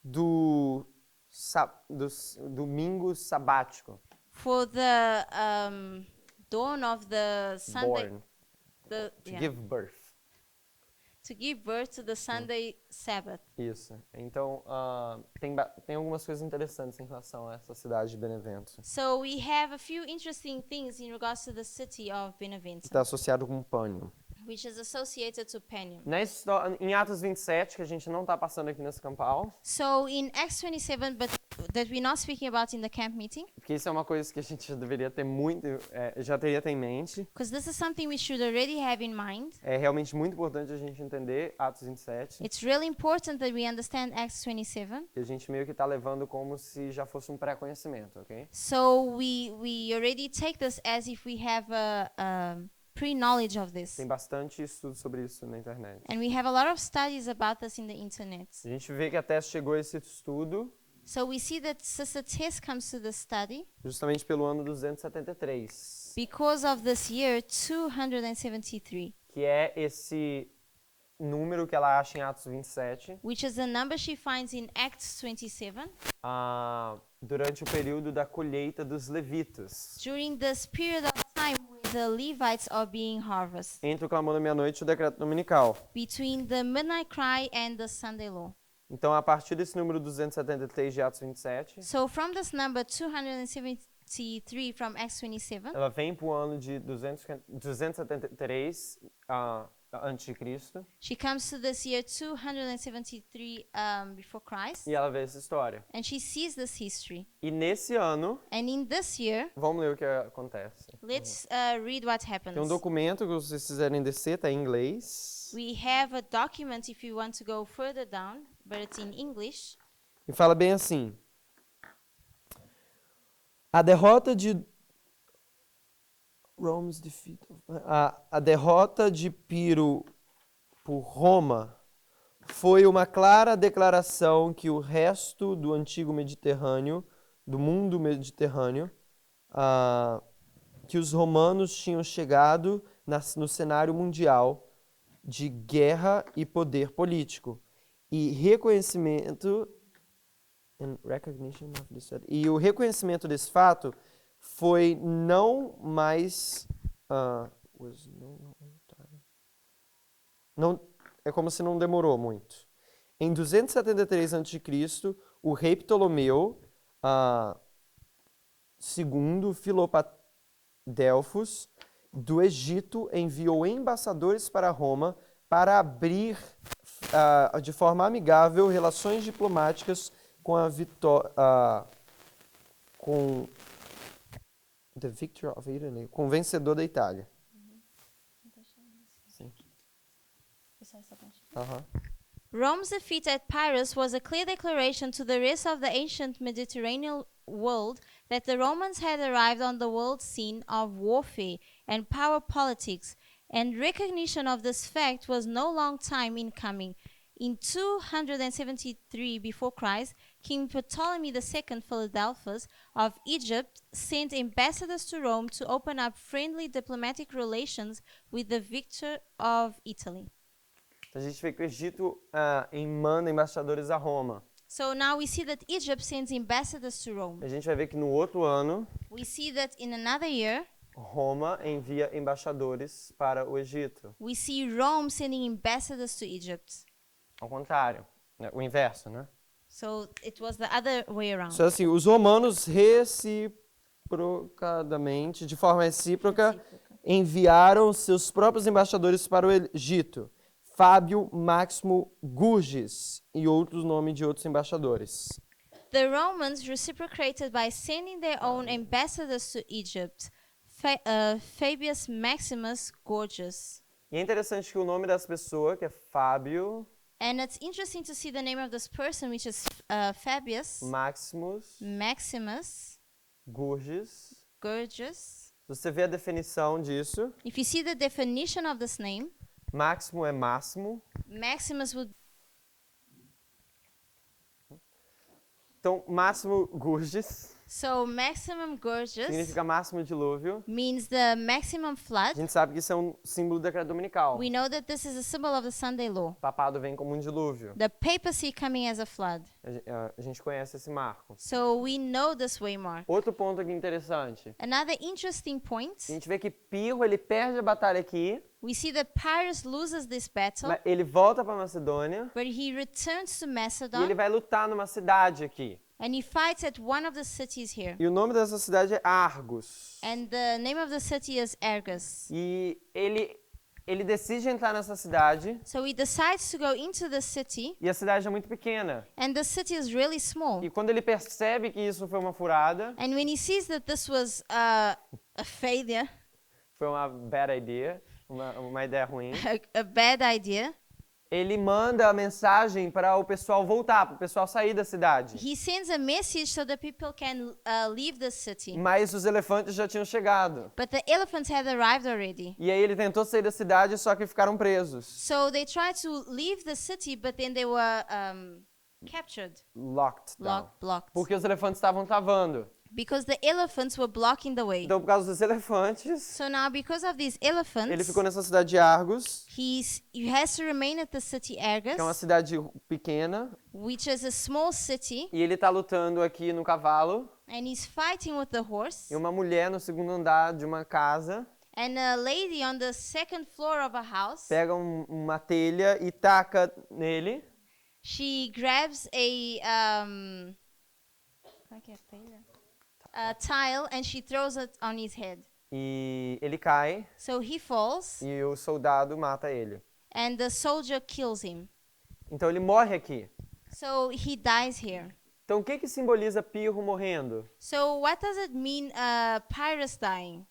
Speaker 1: do domingo sabático.
Speaker 2: for the dawn of the Sunday,
Speaker 1: Born, to
Speaker 2: yeah,
Speaker 1: give birth.
Speaker 2: to give birth to the Sunday Sabbath.
Speaker 1: Isso. Então, tem algumas coisas interessantes em relação a essa cidade de Benevento.
Speaker 2: So we have a few interesting things in regards to the city of Beneventum,
Speaker 1: Está associado com Pânio.
Speaker 2: which is associated to Panium.
Speaker 1: Em Atos 27, que a gente não está passando aqui nesse campal,
Speaker 2: So in Acts 27, but that we're not speaking about in the camp meeting,
Speaker 1: porque isso é uma coisa que a gente já deveria ter já teria ter em mente.
Speaker 2: because this is something we should already have in mind.
Speaker 1: É realmente muito importante a gente entender Atos 27,
Speaker 2: It's really important that we understand Acts 27.
Speaker 1: que a gente meio que está levando como se já fosse um pré-conhecimento, ok?
Speaker 2: So we already take this as if we have a pre-knowledge of this.
Speaker 1: Tem bastante estudo sobre isso na internet.
Speaker 2: And we have a lot of studies about this in the internet.
Speaker 1: A gente vê que a Tess chegou a esse estudo
Speaker 2: So we see that Sister Tess comes to the study
Speaker 1: justamente pelo ano 273,
Speaker 2: because of this year 273,
Speaker 1: que é esse número que ela acha em Atos 27,
Speaker 2: which is the number she finds in Acts 27,
Speaker 1: durante o período da colheita dos levitas,
Speaker 2: during this period of time where the Levites are being harvested,
Speaker 1: entre o clamor da meia-noite e o decreto dominical.
Speaker 2: between the midnight cry and the Sunday law.
Speaker 1: Então, a partir desse número 273 de Atos 27,
Speaker 2: So from this number 273 from Acts 27,
Speaker 1: ela vem para o ano de 273 antes de Cristo
Speaker 2: she comes to this year 273 before Christ,
Speaker 1: e ela vê essa história.
Speaker 2: and she sees this history.
Speaker 1: E nesse ano,
Speaker 2: And in this year,
Speaker 1: vamos ler o que acontece.
Speaker 2: let's read what happens.
Speaker 1: Tem um documento que vocês quiserem descer, está em inglês,
Speaker 2: We have a document if you want to go further down, but it's in English.
Speaker 1: e fala bem assim: a derrota de a derrota de Pirro por Roma foi uma clara declaração que o resto do antigo Mediterrâneo, do mundo mediterrâneo, que os romanos tinham chegado no cenário mundial de guerra e poder político. E o reconhecimento desse fato foi não mais é como se não demorou muito. Em 273 a.C., o rei Ptolomeu II Filopadelfos do Egito enviou embaixadores para Roma para abrir de forma amigável relações diplomáticas com com o vencedor da Itália. Sim.
Speaker 2: Rome's defeat at Pyrrhus was a clear declaration to the rest of the ancient Mediterranean world that the Romans had arrived on the world scene of warfare and power politics, and recognition of this fact was no long time in coming. In 273 before Christ, King Ptolemy II Philadelphus of Egypt sent ambassadors to Rome to open up friendly diplomatic relations with the victor of Italy.
Speaker 1: A gente vê que o Egito manda embaixadores a Roma.
Speaker 2: So now we see that Egypt sends ambassadors to Rome.
Speaker 1: A gente vai ver que no outro ano,
Speaker 2: We see that in another year,
Speaker 1: Roma envia embaixadores para o Egito.
Speaker 2: we see Rome sending ambassadors to Egypt.
Speaker 1: Ao contrário, né? O inverso, né?
Speaker 2: So it was the other way around.
Speaker 1: Então, assim, os romanos reciprocadamente, de forma recíproca, enviaram seus próprios embaixadores para o Egito. Fábio Máximo Gurges e outros nomes de outros embaixadores.
Speaker 2: The Romans reciprocated by sending their own ambassadors to Egypt. Fabius Maximus Gorgias.
Speaker 1: E é interessante que o nome dessa pessoa, que é Fábio
Speaker 2: And it's interesting to see the name of this person, which is Fabius Maximus
Speaker 1: Gurges.
Speaker 2: Gorgias.
Speaker 1: Se você vê a definição disso,
Speaker 2: If you see the definition of this name,
Speaker 1: Máximo é máximo.
Speaker 2: Maximus would.
Speaker 1: Então, Máximo Gurges
Speaker 2: So Maximum Gorgias
Speaker 1: significa máximo dilúvio.
Speaker 2: means the maximum
Speaker 1: A
Speaker 2: flood.
Speaker 1: gente sabe que isso é um símbolo do decreto dominical.
Speaker 2: We know that this is a symbol of the Sunday law.
Speaker 1: O papado vem como um dilúvio.
Speaker 2: The papacy coming as a flood.
Speaker 1: A gente conhece esse marco.
Speaker 2: So we know this waymark.
Speaker 1: Outro ponto aqui interessante.
Speaker 2: Another interesting
Speaker 1: A
Speaker 2: point,
Speaker 1: gente vê que Pirro, ele perde a batalha aqui,
Speaker 2: we see that Pyrrhus loses this battle,
Speaker 1: mas ele volta para Macedônia
Speaker 2: but he returns to
Speaker 1: e ele
Speaker 2: Macedon
Speaker 1: vai lutar numa cidade aqui.
Speaker 2: and he fights at one of the cities here.
Speaker 1: E o nome dessa cidade é Argos.
Speaker 2: And the name of the city is Argos.
Speaker 1: E ele decide entrar nessa cidade
Speaker 2: So he decides to go into the city,
Speaker 1: e a cidade é muito pequena.
Speaker 2: and the city is really small.
Speaker 1: E quando ele percebe que isso foi uma furada,
Speaker 2: And when he sees that this was a failure,
Speaker 1: foi uma bad idea, uma ideia ruim,
Speaker 2: a bad idea,
Speaker 1: ele manda a mensagem para o pessoal voltar, para o pessoal sair da cidade.
Speaker 2: he sends a message so that people can leave the city.
Speaker 1: Mas os elefantes já tinham chegado.
Speaker 2: But the elephants had arrived already.
Speaker 1: E aí ele tentou sair da cidade, só que ficaram presos.
Speaker 2: So they tried to leave the city, but then they were captured,
Speaker 1: Locked down.
Speaker 2: blocked.
Speaker 1: Porque os elefantes estavam travando.
Speaker 2: Because the elephants were blocking the way.
Speaker 1: Então, por causa dos elefantes,
Speaker 2: So now, because of these
Speaker 1: ele
Speaker 2: elephants,
Speaker 1: ficou nessa cidade de Argos,
Speaker 2: he has to remain at the city
Speaker 1: que é uma
Speaker 2: Argos,
Speaker 1: cidade pequena,
Speaker 2: which is a small city,
Speaker 1: e ele está lutando aqui no cavalo,
Speaker 2: and he's fighting with the horse.
Speaker 1: e uma mulher no segundo andar de uma casa
Speaker 2: And a lady on the second floor of a house,
Speaker 1: pega uma telha e taca nele,
Speaker 2: she grabs a tile and she throws it on his head.
Speaker 1: e ele cai,
Speaker 2: So he falls,
Speaker 1: e o soldado mata ele.
Speaker 2: and the soldier kills him.
Speaker 1: Então ele morre aqui.
Speaker 2: So he dies here.
Speaker 1: Então o que simboliza Pirro morrendo?
Speaker 2: So what does it mean, Pyrrhus dying?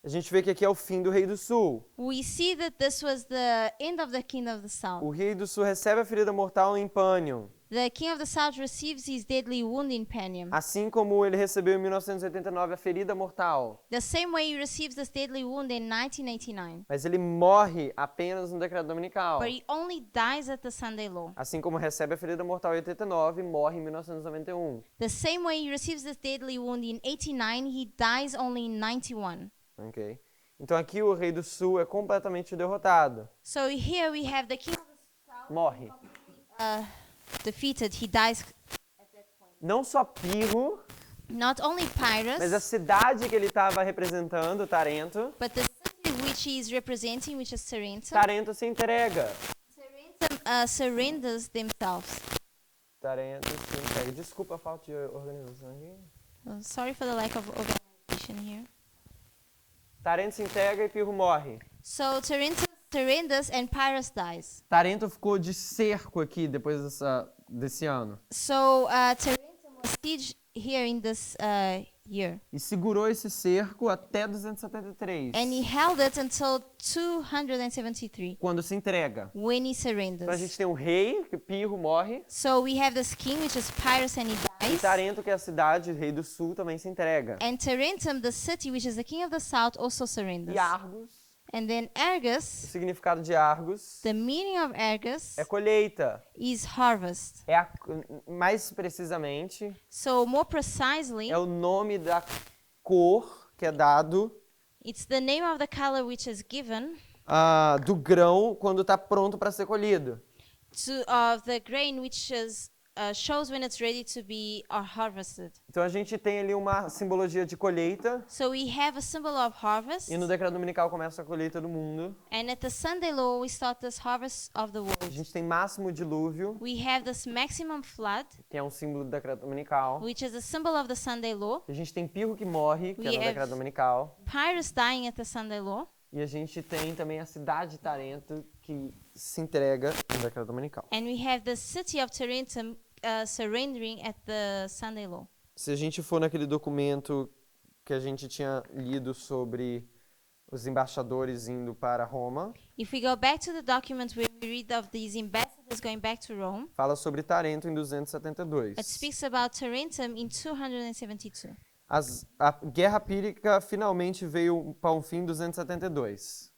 Speaker 1: A gente vê que aqui é o fim do Rei do Sul.
Speaker 2: We see that this was the end of the King of the South.
Speaker 1: O Rei do Sul recebe a ferida mortal em Pânion.
Speaker 2: The king of the south receives his deadly wound in Panium.
Speaker 1: Assim como ele recebeu em 1989 a ferida mortal.
Speaker 2: The same way he receives this deadly wound in 1989.
Speaker 1: Mas ele morre apenas no decreto dominical.
Speaker 2: But he only dies at the Sunday law.
Speaker 1: Assim como recebe a ferida mortal em 89 e morre em 1991.
Speaker 2: The same way he receives this deadly wound in 89, he dies only in 91.
Speaker 1: Ok? Então aqui o rei do sul é completamente derrotado.
Speaker 2: So here we have the king of the south
Speaker 1: Morre.
Speaker 2: defeated. He dies.
Speaker 1: Não só Pirro,
Speaker 2: Not only
Speaker 1: mas a
Speaker 2: Pyrrhus,
Speaker 1: cidade que ele estava representando, Tarento.
Speaker 2: but the city which he is representing, which is Tarentum.
Speaker 1: Tarento se entrega.
Speaker 2: Tarentum surrenders themselves.
Speaker 1: Tarento se entrega. Desculpa a falta de organização aqui.
Speaker 2: Sorry for the lack of organization here.
Speaker 1: Tarento se entrega e Pirro morre.
Speaker 2: So Tarentum surrenders and Pyrrhus dies.
Speaker 1: Tarento ficou de cerco aqui depois desse ano.
Speaker 2: So Tarentum was sieged here in this year.
Speaker 1: E segurou esse cerco até 273,
Speaker 2: And he held it until 273,
Speaker 1: quando se entrega.
Speaker 2: when he
Speaker 1: Então a
Speaker 2: surrenders.
Speaker 1: gente tem um rei, que Pirro morre,
Speaker 2: So we have this king, which is Pyrrhus, and he
Speaker 1: e
Speaker 2: dies.
Speaker 1: Tarento, que é a cidade, rei do sul, também se entrega.
Speaker 2: And Tarentum, the city, which is the king of the south, also surrenders.
Speaker 1: E Argos,
Speaker 2: And then
Speaker 1: o
Speaker 2: Argus,
Speaker 1: significado de Argos
Speaker 2: the meaning of Argus
Speaker 1: é colheita.
Speaker 2: is harvest.
Speaker 1: Mais precisamente,
Speaker 2: So more precisely,
Speaker 1: é o nome da cor que é dado
Speaker 2: it's the name of the color which is given
Speaker 1: do grão quando está pronto para ser colhido.
Speaker 2: of the grain which is shows when it's ready to be harvested.
Speaker 1: Então a gente tem ali uma simbologia de colheita,
Speaker 2: So we have a symbol of harvest,
Speaker 1: e no decreto dominical começa a colheita do mundo.
Speaker 2: and at the Sunday law we start this harvest of the
Speaker 1: A
Speaker 2: world.
Speaker 1: gente tem máximo dilúvio,
Speaker 2: We have this maximum flood,
Speaker 1: que é um símbolo do decreto dominical.
Speaker 2: which is a symbol of the Sunday law.
Speaker 1: A gente tem Pirro que morre, que é
Speaker 2: We
Speaker 1: no
Speaker 2: have-
Speaker 1: decreto dominical.
Speaker 2: Pyrrhus dying at the Sunday law.
Speaker 1: E a gente tem também a cidade de Tarento, que se entrega no decreto dominical.
Speaker 2: And we have the city of Tarentum surrendering at the Sunday law.
Speaker 1: Se a gente for naquele documento que a gente tinha lido sobre os embaixadores indo para Roma,
Speaker 2: If we go back to the document where we read of these ambassadors going back to Rome,
Speaker 1: fala sobre Tarento em 272.
Speaker 2: it speaks about Tarentum in 272.
Speaker 1: A Guerra Pírica finalmente veio para um fim em 272.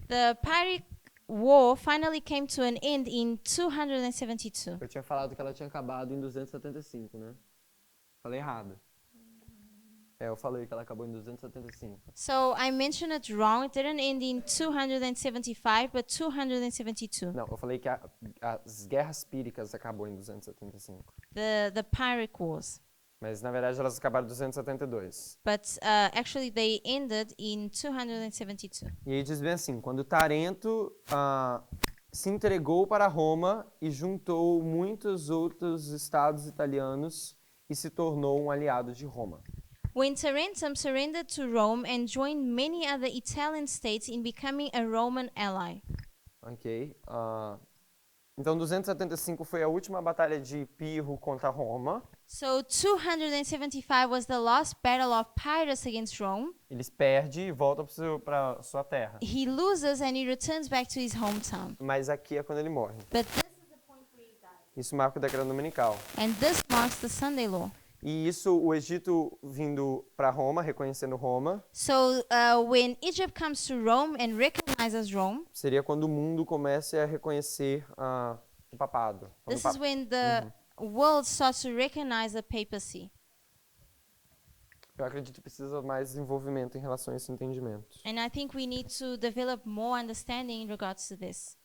Speaker 2: The Pyrrhic War finally came to an end in 272.
Speaker 1: Eu tinha falado que ela tinha acabado em 275, né? Falei errado. Eu falei que ela acabou em 275.
Speaker 2: So I mentioned it wrong. It didn't end in 275, but 272.
Speaker 1: Não, eu falei que as guerras píricas acabou em 275.
Speaker 2: The Pyrrhic Wars.
Speaker 1: Mas na verdade elas acabaram em 272.
Speaker 2: But actually they ended in 272.
Speaker 1: E aí diz bem assim, quando Tarento se entregou para Roma e juntou muitos outros estados italianos e se tornou um aliado de Roma.
Speaker 2: When Tarentum surrendered to Rome and joined many other Italian states in becoming a Roman ally.
Speaker 1: Ok? Então 275 foi a última batalha de Pirro contra Roma.
Speaker 2: So 275 was the last battle of Pyrrhus against Rome.
Speaker 1: Eles perdem e voltam para sua terra.
Speaker 2: He loses and he returns back to his hometown.
Speaker 1: Mas aqui é quando ele morre.
Speaker 2: But this is the point where he dies.
Speaker 1: Isso marca o decreto dominical.
Speaker 2: And this marks the Sunday law.
Speaker 1: E isso, o Egito vindo para Roma, reconhecendo Roma,
Speaker 2: So when Egypt comes to Rome and recognizes Rome,
Speaker 1: seria quando o mundo comece a reconhecer o papado. Quando
Speaker 2: this is when the world starts to recognize the papacy.
Speaker 1: Eu acredito que precisa mais desenvolvimento em relação a esse entendimento,
Speaker 2: And I think we need to develop more understanding in regards to this,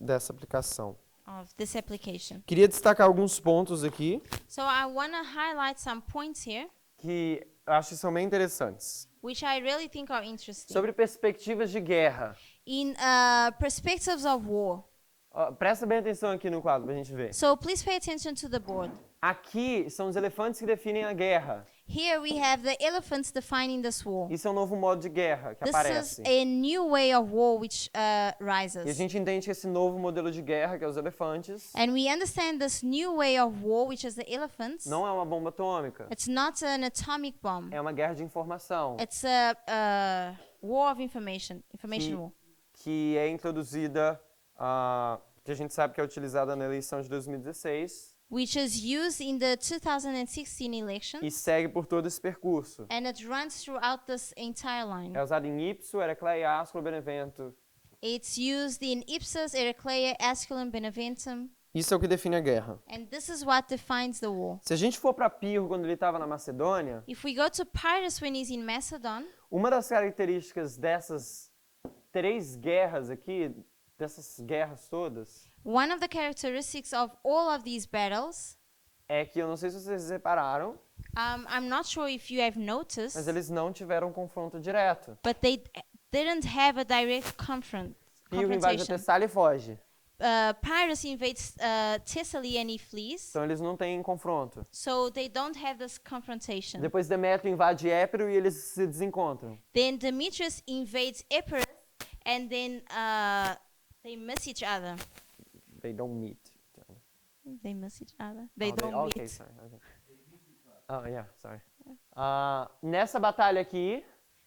Speaker 1: dessa aplicação.
Speaker 2: of this application.
Speaker 1: Queria destacar alguns pontos aqui
Speaker 2: So I want to highlight some points here,
Speaker 1: que eu acho que são bem interessantes.
Speaker 2: which I really think are interesting.
Speaker 1: Sobre perspectivas de guerra.
Speaker 2: In perspectives of war.
Speaker 1: Presta bem atenção aqui no quadro para a gente ver.
Speaker 2: So please pay attention to the board.
Speaker 1: Aqui são os elefantes que definem a guerra.
Speaker 2: Here we have the elephants defining this war.
Speaker 1: Isso é um novo modo de guerra que
Speaker 2: This is
Speaker 1: aparece.
Speaker 2: a new way of war which
Speaker 1: E a
Speaker 2: rises.
Speaker 1: gente entende que esse novo modelo de guerra, que é os elefantes,
Speaker 2: And we understand this new way of war, which is the elephants.
Speaker 1: não é uma bomba atômica.
Speaker 2: It's not an atomic bomb.
Speaker 1: É uma guerra de informação
Speaker 2: It's a war of information war.
Speaker 1: que é introduzida que a gente sabe que é utilizada na eleição de 2016
Speaker 2: which is used in the 2016 election,
Speaker 1: e segue por todo esse percurso.
Speaker 2: and it runs throughout this entire line.
Speaker 1: É usado em ipso, erecleia, asculo, benevento.
Speaker 2: It's used in ipsus, Heraclea, Asculum, Beneventum,
Speaker 1: Isso é o que define a guerra.
Speaker 2: and this is what defines the war.
Speaker 1: Se a gente for para Pirro quando ele estava na Macedônia,
Speaker 2: If we go to Pyrrhus when he's in Macedon,
Speaker 1: uma das características dessas 3 guerras aqui, dessas guerras todas,
Speaker 2: one of the characteristics of all of these battles,
Speaker 1: é que eu não sei se vocês repararam,
Speaker 2: I'm not sure if you have noticed,
Speaker 1: mas eles não tiveram confronto direto.
Speaker 2: but they didn't have a direct
Speaker 1: Pirro invade a
Speaker 2: confrontation.
Speaker 1: Tessália e foge.
Speaker 2: Pyrrhus invades Thessaly and he flees,
Speaker 1: Então eles não têm confronto.
Speaker 2: so they don't have this confrontation.
Speaker 1: Depois Demétrio invade Épiro e eles se desencontram.
Speaker 2: Then Demetrius invades Epirus, and then they miss each other.
Speaker 1: They don't meet.
Speaker 2: They miss each other. They
Speaker 1: Oh,
Speaker 2: don't
Speaker 1: okay,
Speaker 2: meet.
Speaker 1: sorry, okay. Oh, yeah, sorry. Nessa batalha aqui,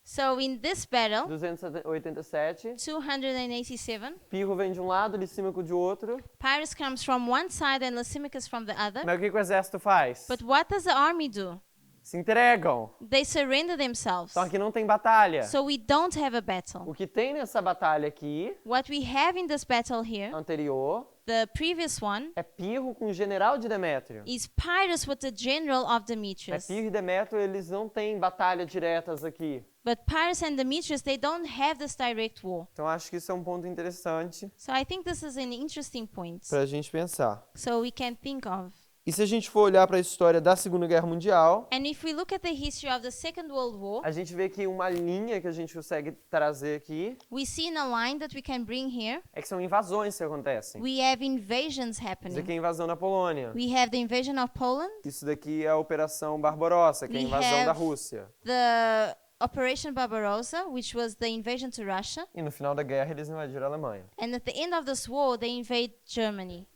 Speaker 2: So in this battle,
Speaker 1: 287,
Speaker 2: 287,
Speaker 1: Pirro vem de um lado, Licímaco de outro.
Speaker 2: Pyrrhus comes from one side and Lysimachus from the other.
Speaker 1: Mas o que o exército faz?
Speaker 2: But what does the army do?
Speaker 1: Se entregam.
Speaker 2: They surrender themselves.
Speaker 1: Então aqui não tem batalha.
Speaker 2: So we don't have a battle.
Speaker 1: O que tem nessa batalha aqui,
Speaker 2: What we have in this battle here,
Speaker 1: anterior,
Speaker 2: the previous one,
Speaker 1: é Pirro com o general de Demétrio.
Speaker 2: is Pyrrhus with the general of
Speaker 1: É
Speaker 2: Demetrius.
Speaker 1: Pirro e Demétrio, eles não têm batalha diretas aqui.
Speaker 2: But Pyrrhus and Demetrius, they don't have this direct war.
Speaker 1: Então acho que isso é um ponto interessante
Speaker 2: So I think this is an interesting point.
Speaker 1: para a gente pensar.
Speaker 2: So we can think of.
Speaker 1: E se a gente for olhar para a história da Segunda Guerra Mundial,
Speaker 2: And if we look at the history of the Second World War,
Speaker 1: a gente vê que uma linha que a gente consegue trazer aqui
Speaker 2: we see in a line that we can bring here,
Speaker 1: é que são invasões que acontecem.
Speaker 2: we have invasions
Speaker 1: Isso aqui
Speaker 2: happening.
Speaker 1: é a invasão na Polônia.
Speaker 2: We have the invasion of Poland,
Speaker 1: Isso daqui é a Operação Barbarossa, que é a
Speaker 2: We
Speaker 1: invasão da
Speaker 2: have-
Speaker 1: Rússia.
Speaker 2: the Operation Barbarossa, which was the invasion to Russia,
Speaker 1: E no final da guerra eles invadiram a Alemanha.
Speaker 2: and at the end of this war, they invade Germany.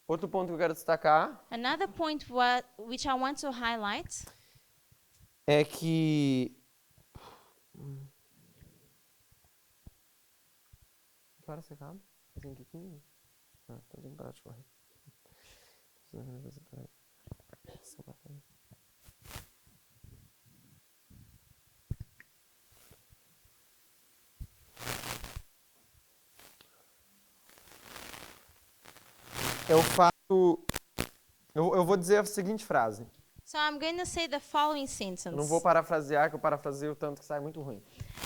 Speaker 1: Outro ponto que eu quero destacar
Speaker 2: Another point which I want to highlight
Speaker 1: é que... Que hora você acaba? Fazem aqui 15? Ah, então tem que parar de correr. Essa batalha. Eu faço... Eu vou dizer a seguinte frase.
Speaker 2: So I'm going to say the following
Speaker 1: Eu
Speaker 2: sentence.
Speaker 1: não vou parafrasear, que eu parafraseio tanto que sai muito ruim.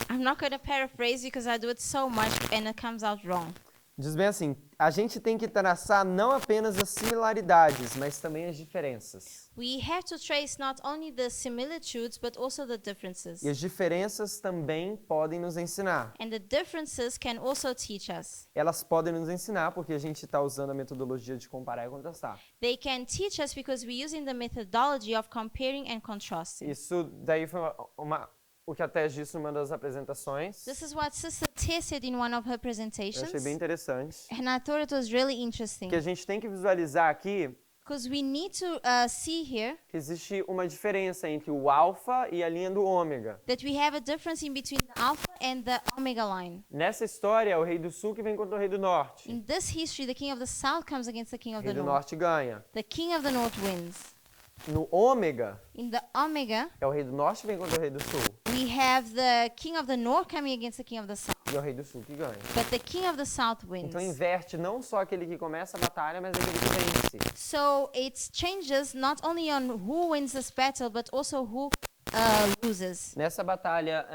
Speaker 2: I'm not going to paraphrase because I do it so much and it comes out wrong.
Speaker 1: Diz bem assim, a gente tem que traçar não apenas as similaridades, mas também as diferenças.
Speaker 2: We have to trace not only the similitudes but also the differences.
Speaker 1: E as diferenças também podem nos ensinar.
Speaker 2: And the differences can also teach us.
Speaker 1: Elas podem nos ensinar porque a gente está usando a metodologia de comparar e contrastar.
Speaker 2: They can teach us because we're using the methodology of comparing and contrasting.
Speaker 1: Isso daí foi o que a Tess disse numa das apresentações.
Speaker 2: This is what Sister Tess said in one of her
Speaker 1: Eu
Speaker 2: presentations.
Speaker 1: achei bem interessante.
Speaker 2: And I thought it was really interesting.
Speaker 1: Que a gente tem que visualizar aqui
Speaker 2: Because we need to see here
Speaker 1: que existe uma diferença entre o alfa e a linha do ômega.
Speaker 2: that we have a difference in between the alpha and the omega line.
Speaker 1: Nessa história, é o rei do sul que vem contra o rei do norte.
Speaker 2: In this history, the king of the south comes against the king
Speaker 1: O
Speaker 2: of
Speaker 1: rei
Speaker 2: the
Speaker 1: do
Speaker 2: north.
Speaker 1: norte ganha.
Speaker 2: The king of the north wins.
Speaker 1: No ômega,
Speaker 2: In the omega,
Speaker 1: é o rei do norte que vem contra o rei do sul.
Speaker 2: we have the king of the north coming against the king of the south.
Speaker 1: E é o rei do sul que ganha.
Speaker 2: But the king of the south wins.
Speaker 1: Então inverte não só aquele que começa a batalha, mas aquele que vence.
Speaker 2: So it changes not only on who wins this battle, but also who loses.
Speaker 1: Nessa batalha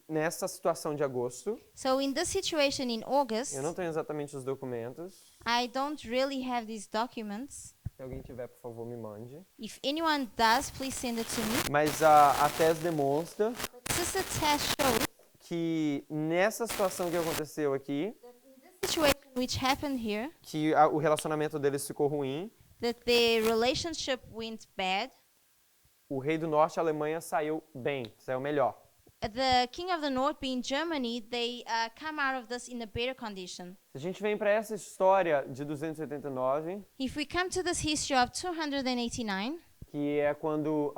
Speaker 1: nessa situação de agosto,
Speaker 2: So in this situation in August,
Speaker 1: eu não tenho exatamente os documentos.
Speaker 2: I don't really have these documents.
Speaker 1: Se alguém tiver, por favor, me mande.
Speaker 2: If anyone does, please send it to me.
Speaker 1: Mas a Tess demonstra
Speaker 2: Sister Tess shows
Speaker 1: que nessa situação que aconteceu aqui,
Speaker 2: the situation which happened here,
Speaker 1: que o relacionamento deles ficou ruim,
Speaker 2: that the relationship went bad.
Speaker 1: o rei do norte, a Alemanha, saiu bem, saiu melhor.
Speaker 2: The king of the north, being Germany, they come out of this in a better condition.
Speaker 1: Se a gente vem para essa história de 289,
Speaker 2: If we come to this history of 289,
Speaker 1: que é quando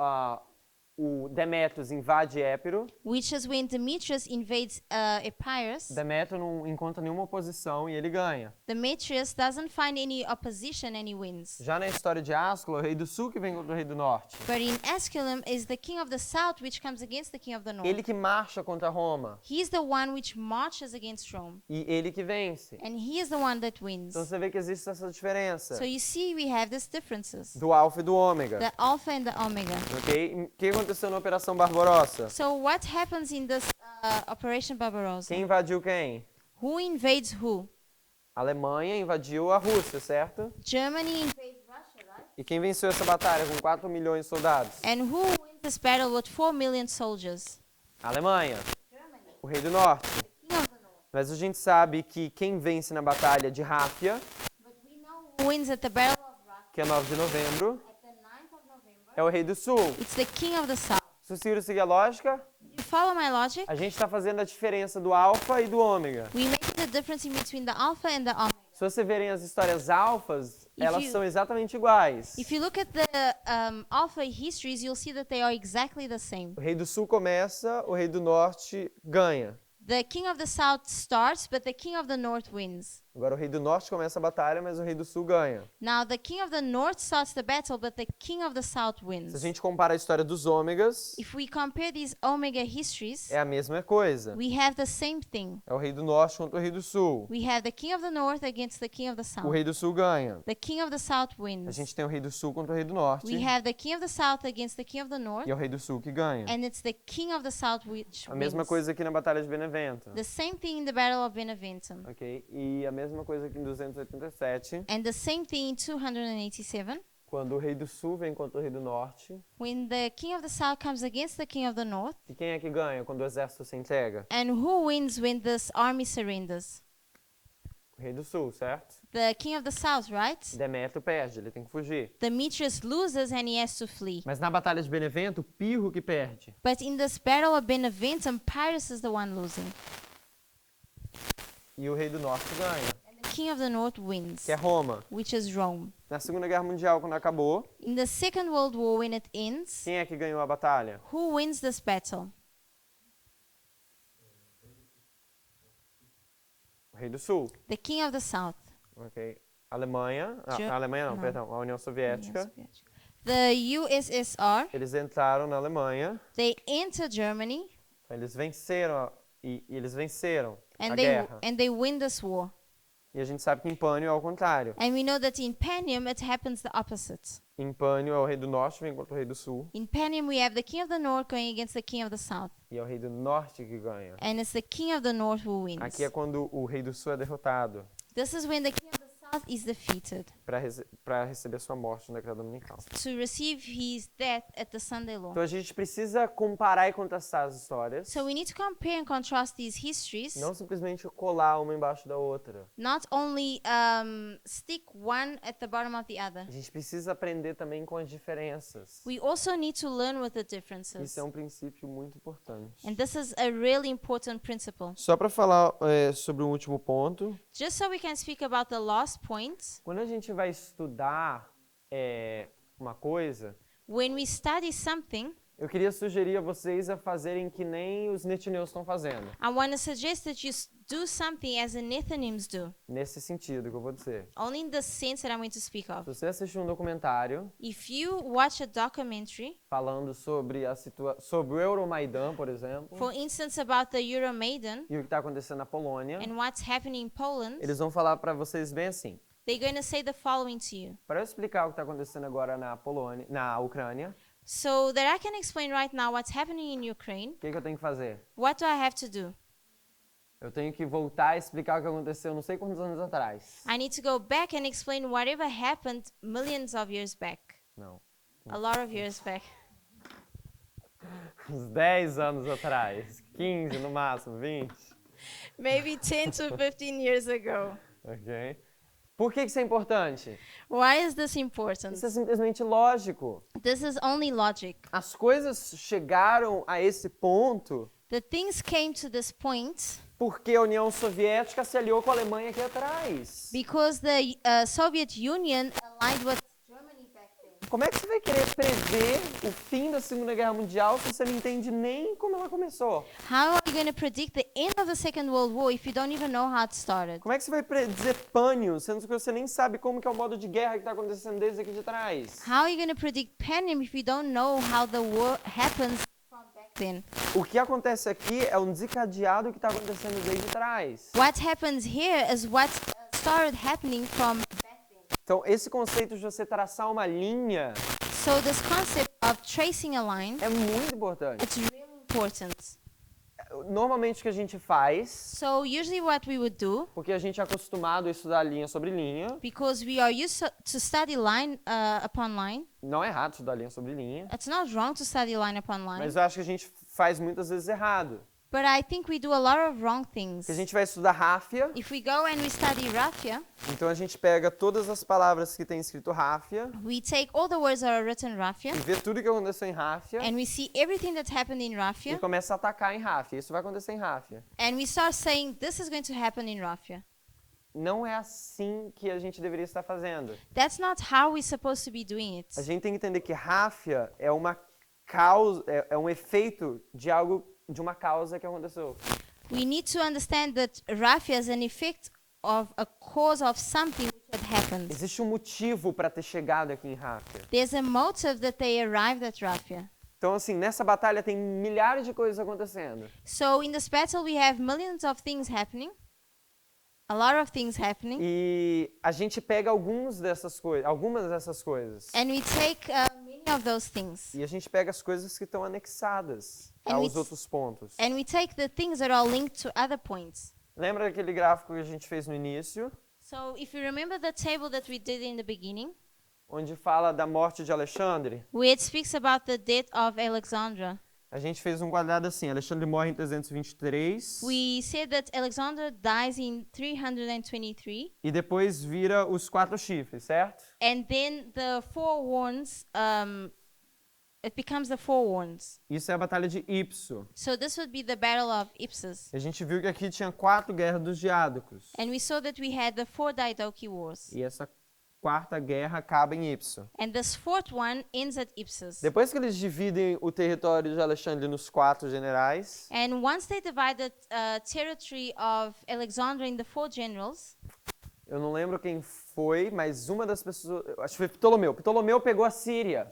Speaker 1: o Demétrios invade Épiro.
Speaker 2: which is when Demetrius invades Epirus.
Speaker 1: Demétrio não encontra nenhuma oposição e ele ganha.
Speaker 2: Demetrius doesn't find any opposition and he wins.
Speaker 1: Já na história de Ascolo, é o rei do sul que vem contra o rei do norte.
Speaker 2: But in Asculum is the king of the south which comes against the king of the north.
Speaker 1: Ele que marcha contra Roma
Speaker 2: He's the one which marches against Rome.
Speaker 1: e ele que vence.
Speaker 2: And he is the one that wins.
Speaker 1: Então você vê que existe essa diferença
Speaker 2: So you see we have these differences.
Speaker 1: do alfa e do ômega.
Speaker 2: The Alpha and the Omega.
Speaker 1: Ok? O que aconteceu na Operação Barbarossa?
Speaker 2: So what happens in this Operation Barbarossa?
Speaker 1: Quem invadiu quem?
Speaker 2: Who invades who?
Speaker 1: A Alemanha invadiu a Rússia, certo?
Speaker 2: Germany invades Russia, right?
Speaker 1: E quem venceu essa batalha com 4 milhões de soldados?
Speaker 2: And who wins this battle with 4 million soldiers?
Speaker 1: A Alemanha,
Speaker 2: Germany,
Speaker 1: o rei do norte.
Speaker 2: king of the north.
Speaker 1: Mas a gente sabe que quem vence na batalha de Ráfia,
Speaker 2: But we know who wins at the Battle of Russia
Speaker 1: que é 9 de novembro,
Speaker 2: at the 9th of November.
Speaker 1: é o rei do sul.
Speaker 2: It's the king of the south.
Speaker 1: Se o Ciro seguir a lógica,
Speaker 2: You follow my logic?
Speaker 1: a gente está fazendo a diferença do alfa e do ômega.
Speaker 2: We make the difference in between the Alpha and the Omega.
Speaker 1: Se você verem as histórias alfas,
Speaker 2: If
Speaker 1: elas
Speaker 2: you-
Speaker 1: são exatamente iguais.
Speaker 2: If you look at the Alpha histories, you'll see that they are exactly the same.
Speaker 1: O rei do sul começa, o rei do norte ganha.
Speaker 2: The king of the south starts, but the king of the north wins.
Speaker 1: Agora o rei do norte começa a batalha, mas o rei do sul ganha.
Speaker 2: Now the king of the north starts the battle, but the king of the south
Speaker 1: Se a
Speaker 2: wins.
Speaker 1: gente compara a história dos ômegas,
Speaker 2: If we compare these Omega histories,
Speaker 1: é a mesma coisa.
Speaker 2: we have the same thing.
Speaker 1: É o rei do norte contra o rei do sul.
Speaker 2: We have the king of the north against the king of the
Speaker 1: O
Speaker 2: south.
Speaker 1: rei do sul ganha.
Speaker 2: The king of the south
Speaker 1: A
Speaker 2: wins.
Speaker 1: gente tem o rei do sul contra o rei do norte.
Speaker 2: We have the king of the south against the king of the north,
Speaker 1: E é o rei do sul que ganha.
Speaker 2: and it's the king of the south which
Speaker 1: A mesma
Speaker 2: wins.
Speaker 1: coisa aqui na Batalha de Benevento.
Speaker 2: The same thing in the Battle of Beneventum.
Speaker 1: Ok? E a mesma coisa aqui em 287,
Speaker 2: And the same thing in 287,
Speaker 1: quando o rei do sul vem contra o rei do norte.
Speaker 2: when the king of the south comes against the king of the north.
Speaker 1: E quem é que ganha quando o exército se entrega?
Speaker 2: And who wins when this army surrenders?
Speaker 1: O rei do sul, certo?
Speaker 2: The king of the south, right?
Speaker 1: Demétrio perde, ele tem que fugir.
Speaker 2: Demetrius loses and he has to flee.
Speaker 1: Mas na Batalha de Benevento, o Pirro que perde.
Speaker 2: But in this battle of Beneventum, Pyrrhus is the one losing.
Speaker 1: E o rei do norte ganha,
Speaker 2: And the king of the north wins,
Speaker 1: que é Roma.
Speaker 2: which is Rome.
Speaker 1: Na Segunda Guerra Mundial, quando acabou,
Speaker 2: In the Second World War, when it ends,
Speaker 1: quem é que ganhou a batalha?
Speaker 2: who wins this battle?
Speaker 1: O rei do sul.
Speaker 2: The king of the south.
Speaker 1: Ok? Alemanha,
Speaker 2: Ge-
Speaker 1: a Alemanha não,
Speaker 2: não.
Speaker 1: perdão, a União Soviética.
Speaker 2: The USSR,
Speaker 1: Eles entraram na Alemanha,
Speaker 2: they enter Germany
Speaker 1: eles venceram e eles venceram a
Speaker 2: and
Speaker 1: guerra.
Speaker 2: they win this war.
Speaker 1: E a gente sabe que em Pânio é ao contrário.
Speaker 2: And we know that in Panium it happens the opposite.
Speaker 1: Em Pânio é o rei do norte vem contra o rei do sul
Speaker 2: In Panium we have the king of the north going against the king of the south.
Speaker 1: e é o rei do norte que ganha.
Speaker 2: And it's the king of the north who wins.
Speaker 1: Aqui é quando o rei do sul é derrotado
Speaker 2: This is when the king of the south is defeated
Speaker 1: para receber sua morte no decreto dominical.
Speaker 2: to receive his death at the Sunday law.
Speaker 1: Então a gente precisa comparar e contrastar as histórias,
Speaker 2: So we need to compare and contrast these histories,
Speaker 1: não simplesmente colar uma embaixo da outra.
Speaker 2: not only stick one at the bottom of the other.
Speaker 1: A gente precisa aprender também com as diferenças.
Speaker 2: We also need to learn with the differences.
Speaker 1: Isso é um princípio muito importante.
Speaker 2: And this is a really important principle.
Speaker 1: Só para falar sobre um último ponto,
Speaker 2: Just so we can speak about the last point,
Speaker 1: quando a gente vai estudar uma coisa,
Speaker 2: when we study something,
Speaker 1: eu queria sugerir a vocês a fazerem que nem os Netineus estão fazendo.
Speaker 2: I want to suggest that you do something as the Nethinims do,
Speaker 1: Nesse sentido que eu vou dizer.
Speaker 2: only in the sense that I'm going to speak of.
Speaker 1: Se você assistir um documentário
Speaker 2: If you watch a documentary,
Speaker 1: falando sobre sobre o Euromaidan, por exemplo,
Speaker 2: for instance, about the Euromaidan
Speaker 1: e o que está acontecendo na Polônia,
Speaker 2: and what's happening in Poland,
Speaker 1: eles vão falar para vocês bem assim.
Speaker 2: they're going to say the following to you.
Speaker 1: Para eu explicar o que está acontecendo agora na Ucrânia,
Speaker 2: So that I can explain right now what's happening in Ukraine,
Speaker 1: o que eu tenho que fazer?
Speaker 2: what do I have to do?
Speaker 1: Eu tenho que voltar e explicar o que aconteceu não sei quantos anos atrás.
Speaker 2: I need to go back and explain whatever happened millions of years back,
Speaker 1: Não.
Speaker 2: a lot of years back.
Speaker 1: Uns 10 anos atrás, 15 no máximo, 20.
Speaker 2: Maybe 10 to 15 years ago.
Speaker 1: Ok? Por que isso é importante?
Speaker 2: Why is this important?
Speaker 1: Isso é simplesmente lógico.
Speaker 2: This is only logic.
Speaker 1: As coisas chegaram a esse ponto
Speaker 2: The things came to this point
Speaker 1: porque a União Soviética se aliou com a Alemanha aqui atrás.
Speaker 2: because the Soviet Union aligned with Germany back then.
Speaker 1: Como é que você vai querer prever o fim da Segunda Guerra Mundial se você não entende nem como ela começou?
Speaker 2: How are you going to predict the end of the Second World War if you don't even know how it started?
Speaker 1: Como é que você vai dizer pânico, sendo que você nem sabe como que é o modo de guerra que está acontecendo desde aqui de trás?
Speaker 2: How are you going to predict panem if you don't know how the war happens from back then?
Speaker 1: O que acontece aqui é um desencadeado que está acontecendo desde trás.
Speaker 2: What happens here is what started happening from back then.
Speaker 1: Então, esse conceito de você traçar uma linha
Speaker 2: So this concept of tracing a line,
Speaker 1: é muito importante.
Speaker 2: it's really important.
Speaker 1: Normalmente o que a gente faz,
Speaker 2: So usually what we would do,
Speaker 1: porque a gente é acostumado a estudar linha sobre linha,
Speaker 2: because we are used to study line upon line,
Speaker 1: não é errado estudar linha sobre linha,
Speaker 2: it's not wrong to study line upon line,
Speaker 1: mas eu acho que a gente faz muitas vezes errado.
Speaker 2: but I think we do a lot of wrong things.
Speaker 1: Porque a gente vai estudar ráfia,
Speaker 2: If we go and we study Raffia,
Speaker 1: então a gente pega todas as palavras que tem escrito ráfia
Speaker 2: we take all the words that are written Raffia,
Speaker 1: e vê tudo que aconteceu em ráfia
Speaker 2: and we see everything that happened in
Speaker 1: e
Speaker 2: Raffia,
Speaker 1: começa a atacar em ráfia. Isso vai acontecer em ráfia.
Speaker 2: and we start saying this is going to happen in Raffia.
Speaker 1: Não é assim que a gente deveria estar fazendo.
Speaker 2: That's not how we're supposed to be doing it.
Speaker 1: A gente tem que entender que ráfia é uma causa, é um efeito de algo, de uma causa que aconteceu.
Speaker 2: We need to understand that Raffia is an effect of a cause of something which had happened.
Speaker 1: Existe um motivo para ter chegado aqui em ráfia.
Speaker 2: There's a motive that they arrived at Raffia.
Speaker 1: Então, assim, nessa batalha tem milhares de coisas acontecendo.
Speaker 2: So in this battle we have millions of things happening, a lot of things happening,
Speaker 1: E a gente pega algumas dessas coisas.
Speaker 2: and we take many of those things,
Speaker 1: E a gente pega as coisas que estão anexadas
Speaker 2: And
Speaker 1: aos
Speaker 2: we-
Speaker 1: outros pontos.
Speaker 2: and we take the things that are linked to other points.
Speaker 1: Lembra daquele gráfico que a gente fez no início,
Speaker 2: So if you remember the table that we did in the beginning,
Speaker 1: onde fala da morte de Alexandre?
Speaker 2: where it speaks about the death of Alexandra,
Speaker 1: A gente fez um quadrado assim, Alexandre morre em 323
Speaker 2: we said that Alexander dies in 323,
Speaker 1: e depois vira os 4 chifres, certo?
Speaker 2: and then the four horns, it becomes the four horns.
Speaker 1: Isso é a batalha de Ipso.
Speaker 2: So this would be the Battle of Ipsus.
Speaker 1: A gente viu que aqui tinha 4 guerras dos diádocos.
Speaker 2: And we saw that we had the four Diadochi Wars.
Speaker 1: E essa quarta guerra acaba em Ipso.
Speaker 2: And this fourth one ends at Ipsus.
Speaker 1: Depois que eles dividem o território de Alexandre nos 4 generais,
Speaker 2: And once they divide the territory of Alexander in the four generals,
Speaker 1: eu não lembro quem foi, mas uma das pessoas, eu acho que foi Ptolomeu. Ptolomeu pegou a Síria.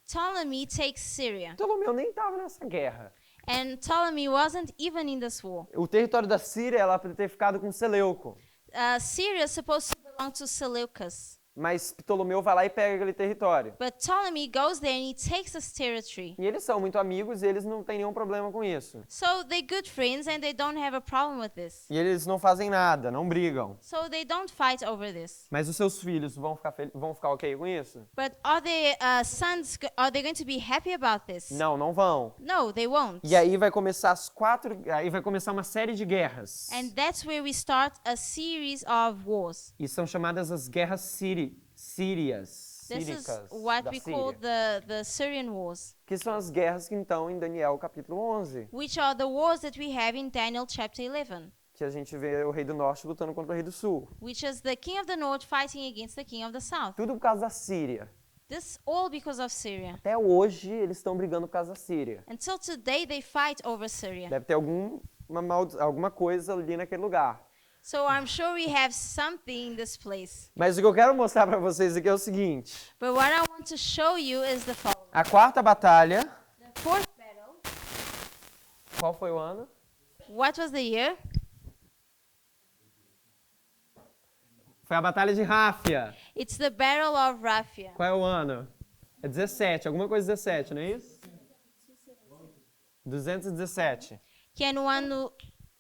Speaker 2: Ptolemy takes Syria.
Speaker 1: Ptolomeu nem estava nessa guerra.
Speaker 2: And Ptolemy wasn't even in this war.
Speaker 1: O território da Síria ela poderia ter ficado com Seleuco,
Speaker 2: Syria is supposed to belong to Seleucus.
Speaker 1: mas Ptolomeu vai lá e pega aquele território.
Speaker 2: But Ptolemy goes there and he takes this territory.
Speaker 1: E eles são muito amigos e eles não têm nenhum problema com isso.
Speaker 2: So they're good friends and they don't have a problem with this.
Speaker 1: E eles não fazem nada, não brigam.
Speaker 2: So they don't fight over this.
Speaker 1: Mas os seus filhos vão ficar ok com isso?
Speaker 2: But are their sons, are they going to be happy about this?
Speaker 1: Não, não vão.
Speaker 2: No, they won't.
Speaker 1: E aí vai começar aí vai começar uma série de guerras.
Speaker 2: And that's where we start a series of wars.
Speaker 1: E são chamadas as guerras sírias.
Speaker 2: This is
Speaker 1: Síricas
Speaker 2: what
Speaker 1: da
Speaker 2: we call
Speaker 1: Síria.
Speaker 2: the Syrian wars,
Speaker 1: Que são as guerras que estão em Daniel capítulo 11.
Speaker 2: which are the wars that we have in Daniel chapter 11,
Speaker 1: Que a gente vê o rei do norte lutando contra o rei do sul.
Speaker 2: which is the king of the north fighting against the king of the south.
Speaker 1: Tudo por causa da Síria.
Speaker 2: This all because of Syria.
Speaker 1: Até hoje eles estão brigando por causa da Síria.
Speaker 2: Until today, they fight over Syria.
Speaker 1: Deve ter alguma coisa ali naquele lugar.
Speaker 2: So I'm sure we have something in this place.
Speaker 1: Mas o que eu quero mostrar para vocês aqui é o seguinte.
Speaker 2: But what I want to show you is the following.
Speaker 1: A quarta batalha,
Speaker 2: The fourth battle.
Speaker 1: qual foi o ano?
Speaker 2: What was the year?
Speaker 1: Foi a batalha de Ráfia.
Speaker 2: It's the Battle of Raphia.
Speaker 1: Qual é o ano? É 17, alguma coisa 17, não é isso? 217.
Speaker 2: Que é no ano,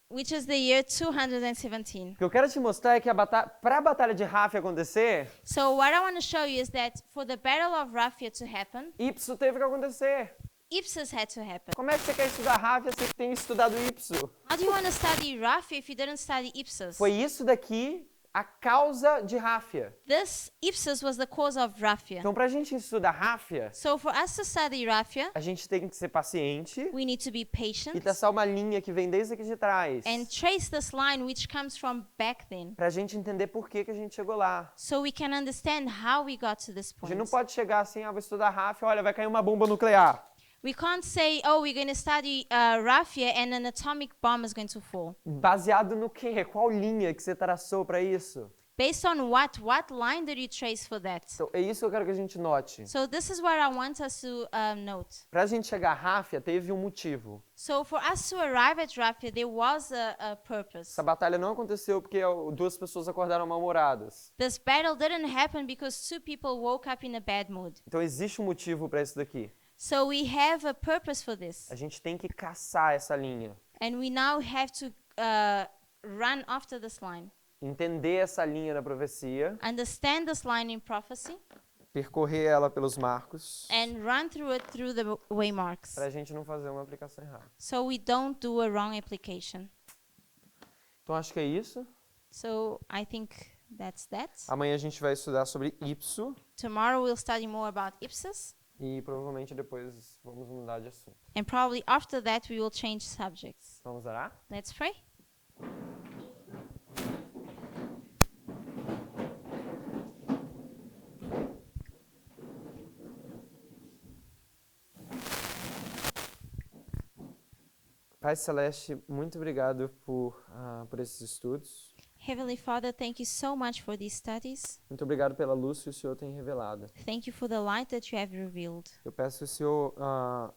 Speaker 2: which is the year 217.
Speaker 1: O que eu quero te mostrar é que para a batalha de Ráfia acontecer,
Speaker 2: So what I want to show you is that for the Battle of Raphia to happen,
Speaker 1: Ipso teve que acontecer.
Speaker 2: Ipsus had to happen.
Speaker 1: Como é que você quer estudar Ráfia se você tem estudado Ipso?
Speaker 2: How do you want to study Raphia if you didn't study Ipsus?
Speaker 1: Foi isso daqui a causa de Ráfia.
Speaker 2: This ipsus was the cause of raphia.
Speaker 1: Então, para a gente estudar Ráfia,
Speaker 2: So for us to study raphia,
Speaker 1: a gente tem que ser paciente
Speaker 2: we need to be patient
Speaker 1: e traçar uma linha que vem desde aqui de trás,
Speaker 2: and trace this line which comes from back then,
Speaker 1: para a gente entender por que a gente chegou lá.
Speaker 2: so we can understand how we got to this
Speaker 1: A gente não
Speaker 2: point.
Speaker 1: pode chegar assim, vou estudar Ráfia, olha, vai cair uma bomba nuclear.
Speaker 2: We can't say, oh, we're going to study raphia and an atomic bomb is going to fall.
Speaker 1: Baseado no quê? Qual linha que você traçou para isso?
Speaker 2: Based on what? What line did you trace for that?
Speaker 1: Então, é isso que eu quero que a gente note.
Speaker 2: So this is what I want us to note.
Speaker 1: Para a gente chegar a Ráfia, teve um motivo.
Speaker 2: So for us to arrive at raphia, there was a purpose.
Speaker 1: Essa batalha não aconteceu porque duas pessoas acordaram mal-humoradas.
Speaker 2: This battle didn't happen because two people woke up in a bad mood.
Speaker 1: Então existe um motivo para isso daqui.
Speaker 2: So we have a purpose for this.
Speaker 1: A gente tem que caçar essa linha,
Speaker 2: And we now have to run after this line.
Speaker 1: entender essa linha da profecia,
Speaker 2: Understand this line in prophecy
Speaker 1: percorrer ela pelos marcos,
Speaker 2: and run through it through the waymarks.
Speaker 1: para a gente não fazer uma aplicação errada.
Speaker 2: So we don't do a wrong application.
Speaker 1: Então acho que é isso.
Speaker 2: So I think that's that.
Speaker 1: Amanhã a gente vai estudar sobre ipso
Speaker 2: Tomorrow we'll study more about ipsus.
Speaker 1: e provavelmente depois vamos mudar de assunto.
Speaker 2: And probably after that we will change subjects.
Speaker 1: Vamos orar?
Speaker 2: Let's pray.
Speaker 1: Pai Celeste, muito obrigado por esses estudos.
Speaker 2: Heavenly Father, thank you so much for these studies.
Speaker 1: Muito obrigado pela luz que o Senhor tem revelado.
Speaker 2: Thank you for the light that you have revealed.
Speaker 1: Eu peço que o Senhor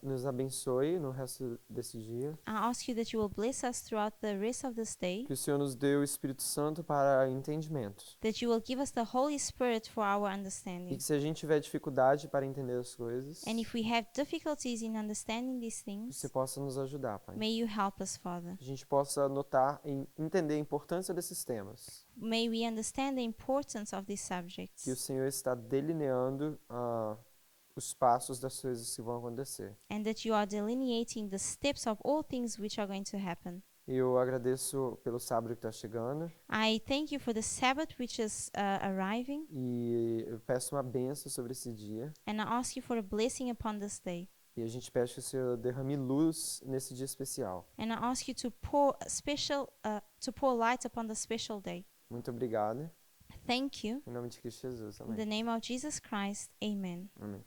Speaker 1: nos abençoe no resto desse dia.
Speaker 2: I ask you that you will bless us throughout the rest of this day,
Speaker 1: Que o Senhor nos dê o Espírito Santo para entendimento.
Speaker 2: that you will give us the Holy Spirit for our
Speaker 1: E
Speaker 2: understanding.
Speaker 1: que se a gente tiver dificuldade para entender as coisas,
Speaker 2: And if we have difficulties in understanding these
Speaker 1: que
Speaker 2: things,
Speaker 1: você possa nos ajudar, Pai.
Speaker 2: may you help us, Father.
Speaker 1: Que a gente possa notar e entender a importância desses temas.
Speaker 2: May we understand the importance of these
Speaker 1: Que o
Speaker 2: subjects,
Speaker 1: Senhor está delineando os passos das coisas que vão acontecer.
Speaker 2: and that you are delineating the steps of all things which are going to happen.
Speaker 1: E eu agradeço pelo sábado que está chegando
Speaker 2: I thank you for the Sabbath which is arriving,
Speaker 1: e eu peço uma bênção sobre esse dia.
Speaker 2: and I ask you for a blessing upon this day.
Speaker 1: E a gente pede que o Senhor derrame luz nesse dia especial.
Speaker 2: And I ask you to pour light upon the special day.
Speaker 1: Muito obrigado.
Speaker 2: Thank you.
Speaker 1: Em nome de Cristo Jesus.
Speaker 2: In
Speaker 1: Amém.
Speaker 2: the name of Jesus Christ, amen.
Speaker 1: Amém.